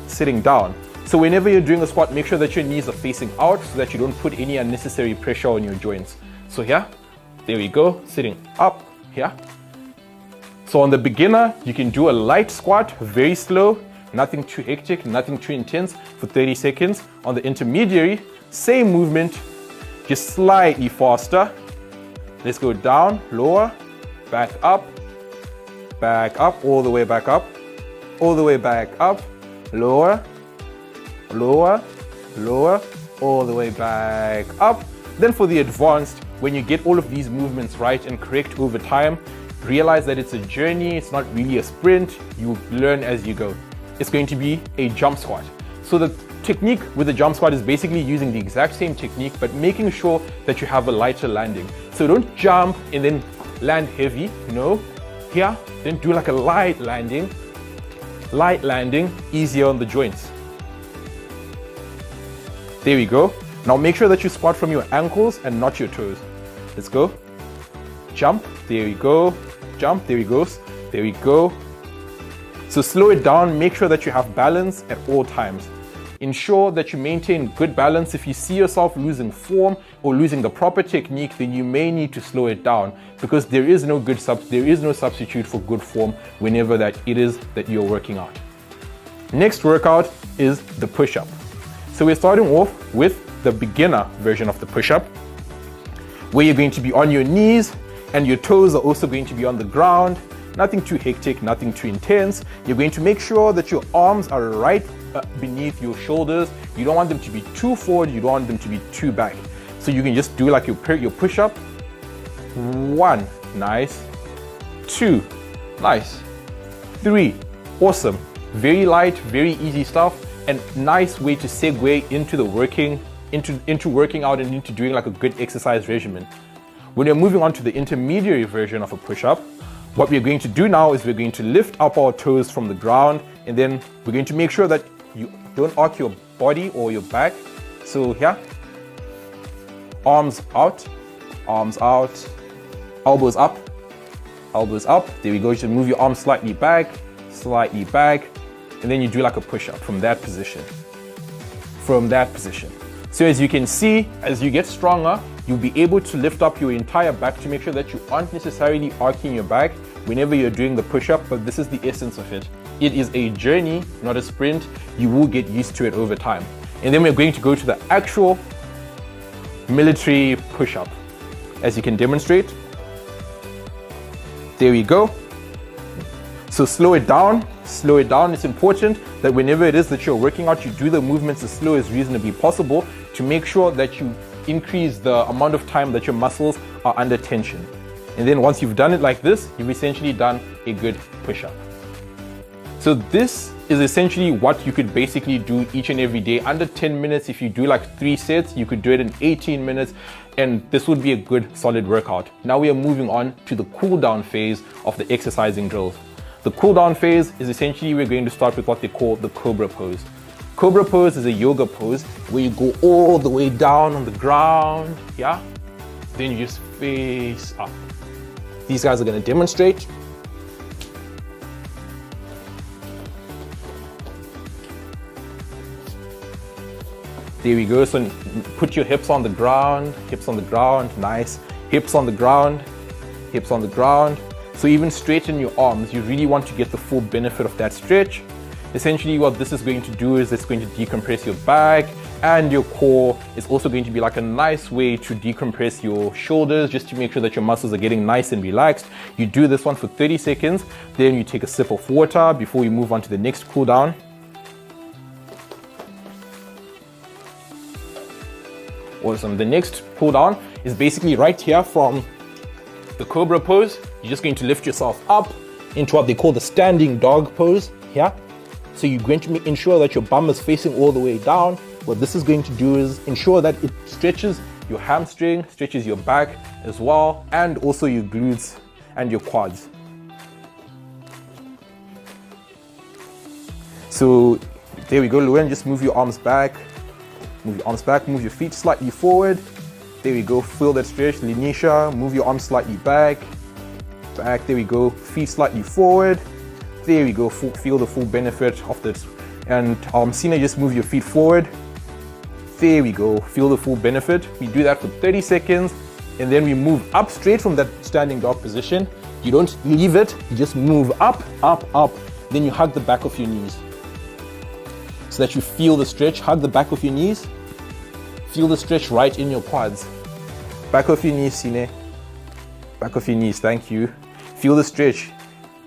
Sitting down. So whenever you're doing a squat, make sure that your knees are facing out so that you don't put any unnecessary pressure on your joints. So here, there we go, sitting up, here. So on the beginner, you can do a light squat, very slow, nothing too hectic, nothing too intense for 30 seconds. On the intermediary, same movement, just slightly faster. Let's go down, lower, back up, all the way back up, all the way back up, lower, lower, lower, all the way back up. Then for the advanced, when you get all of these movements right and correct over time, realize that it's a journey, it's not really a sprint, you learn as you go. It's going to be a jump squat. So the technique with the jump squat is basically using the exact same technique, but making sure that you have a lighter landing. So don't jump and then land heavy, no. Here, then do like a light landing, easier on the joints. There we go. Now make sure that you squat from your ankles and not your toes. Let's go. Jump, there we go. Jump, there we go. There we go. So slow it down, make sure that you have balance at all times. Ensure that you maintain good balance. If you see yourself losing form or losing the proper technique, then you may need to slow it down, because there is no substitute for good form whenever that it is that you're working out. Next workout is the push-up. So we're starting off with the beginner version of the push-up, where you're going to be on your knees and your toes are also going to be on the ground. Nothing too hectic, nothing too intense. You're going to make sure that your arms are right beneath your shoulders. You don't want them to be too forward, you don't want them to be too back. So you can just do like your push-up. 1, nice. 2, nice. 3, awesome. Very light, very easy stuff, and nice way to segue into the working out and into doing like a good exercise regimen. When you're moving on to the intermediary version of a push-up, what we're going to do now is we're going to lift up our toes from the ground, and then we're going to make sure that you don't arc your body or your back. So here, arms out, elbows up, there we go. You should move your arms slightly back, and then you do like a push-up from that position. So as you can see, as you get stronger, you'll be able to lift up your entire back to make sure that you aren't necessarily arcing your back whenever you're doing the push-up, but this is the essence of it. It is a journey, not a sprint. You will get used to it over time. And then we're going to go to the actual military push-up. As you can demonstrate, there we go. So slow it down, slow it down. It's important that whenever it is that you're working out, you do the movements as slow as reasonably possible to make sure that you increase the amount of time that your muscles are under tension. And then once you've done it like this, you've essentially done a good push-up. So this is essentially what you could basically do each and every day. Under 10 minutes, if you do like 3 sets, you could do it in 18 minutes, and this would be a good solid workout. Now we are moving on to the cool down phase of the exercising drills. The cool down phase is essentially we're going to start with what they call the cobra pose. Cobra pose is a yoga pose where you go all the way down on the ground, yeah? Then you just face up. These guys are going to demonstrate. There we go. So put your hips on the ground, nice. Hips on the ground, hips on the ground. So even straighten your arms. You really want to get the full benefit of that stretch. Essentially what this is going to do is it's going to decompress your back and your core. It's also going to be like a nice way to decompress your shoulders just to make sure that your muscles are getting nice and relaxed. You do this one for 30 seconds, then you take a sip of water before you move on to the next cool down. Awesome. The next pull down is basically right here from the cobra pose. You're just going to lift yourself up into what they call the standing dog pose here. So you're going to ensure that your bum is facing all the way down. What this is going to do is ensure that it stretches your hamstring, stretches your back as well, and also your glutes and your quads. So there we go, Luan, just move your arms back. Move your arms back, move your feet slightly forward. There we go, feel that stretch. Linisha, move your arms slightly back. Back, there we go, feet slightly forward. There we go, feel the full benefit of this. And Sina, just move your feet forward. There we go, feel the full benefit. We do that for 30 seconds and then we move up straight from that standing dog position. You don't leave it, you just move up, up, up. Then you hug the back of your knees. So that you feel the stretch, hug the back of your knees. Feel the stretch right in your quads. Back of your knees, Sine. Back of your knees, thank you. Feel the stretch.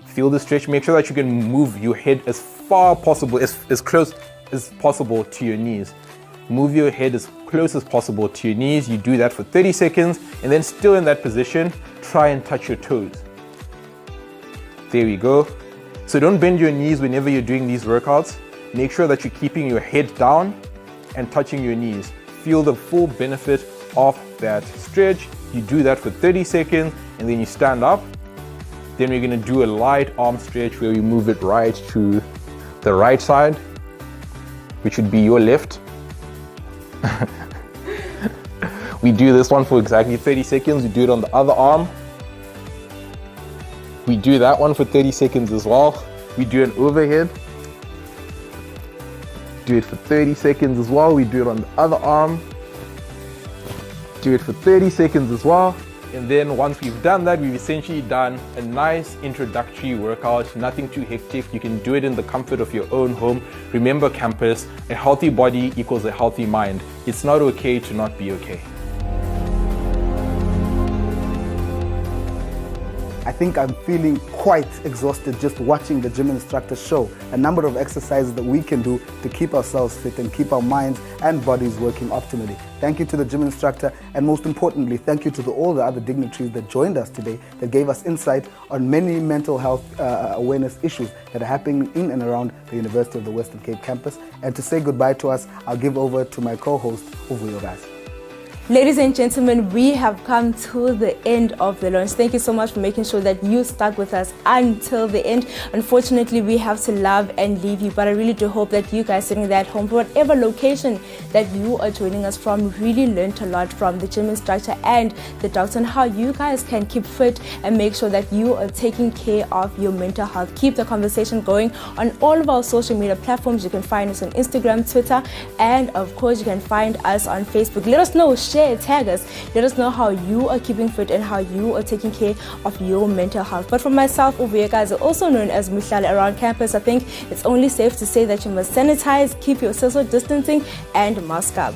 Feel the stretch. Make sure that you can move your head as far possible, as close as possible to your knees. Move your head as close as possible to your knees. You do that for 30 seconds and then still in that position, try and touch your toes. There we go. So don't bend your knees whenever you're doing these workouts. Make sure that you're keeping your head down and touching your knees. Feel the full benefit of that stretch. You do that for 30 seconds and then you stand up. Then we're going to do a light arm stretch where we move it right to the right side, which would be your left. We do this one for exactly 30 seconds. We do it on the other arm. We do that one for 30 seconds as well. We do an overhead. Do it for 30 seconds as well. We do it on the other arm. Do it for 30 seconds as well. And then once we've done that, we've essentially done a nice introductory workout, nothing too hectic. You can do it in the comfort of your own home. Remember, campus, a healthy body equals a healthy mind. It's not okay to not be okay. I think I'm feeling quite exhausted just watching the gym instructor show a number of exercises that we can do to keep ourselves fit and keep our minds and bodies working optimally. Thank you to the gym instructor, and most importantly, thank you to all the other dignitaries that joined us today that gave us insight on many mental health awareness issues that are happening in and around the University of the Western Cape campus. And to say goodbye to us, I'll give over to my co-host, Uvuyo Gazi. Ladies and gentlemen, we have come to the end of the launch. Thank you so much for making sure that you stuck with us until the end. Unfortunately, we have to love and leave you, but I really do hope that you guys sitting there at home, for whatever location that you are joining us from. Really learned a lot from the gym instructor and the doctor on how you guys can keep fit and make sure that you are taking care of your mental health. Keep the conversation going on all of our social media platforms. You can find us on Instagram, Twitter, and of course you can find us on Facebook. Let us know, share, tag us. Let us know how you are keeping fit and how you are taking care of your mental health. But for myself over here, guys, also known as Muhlala around campus, I think it's only safe to say that you must sanitize, keep your social distancing, and mask up.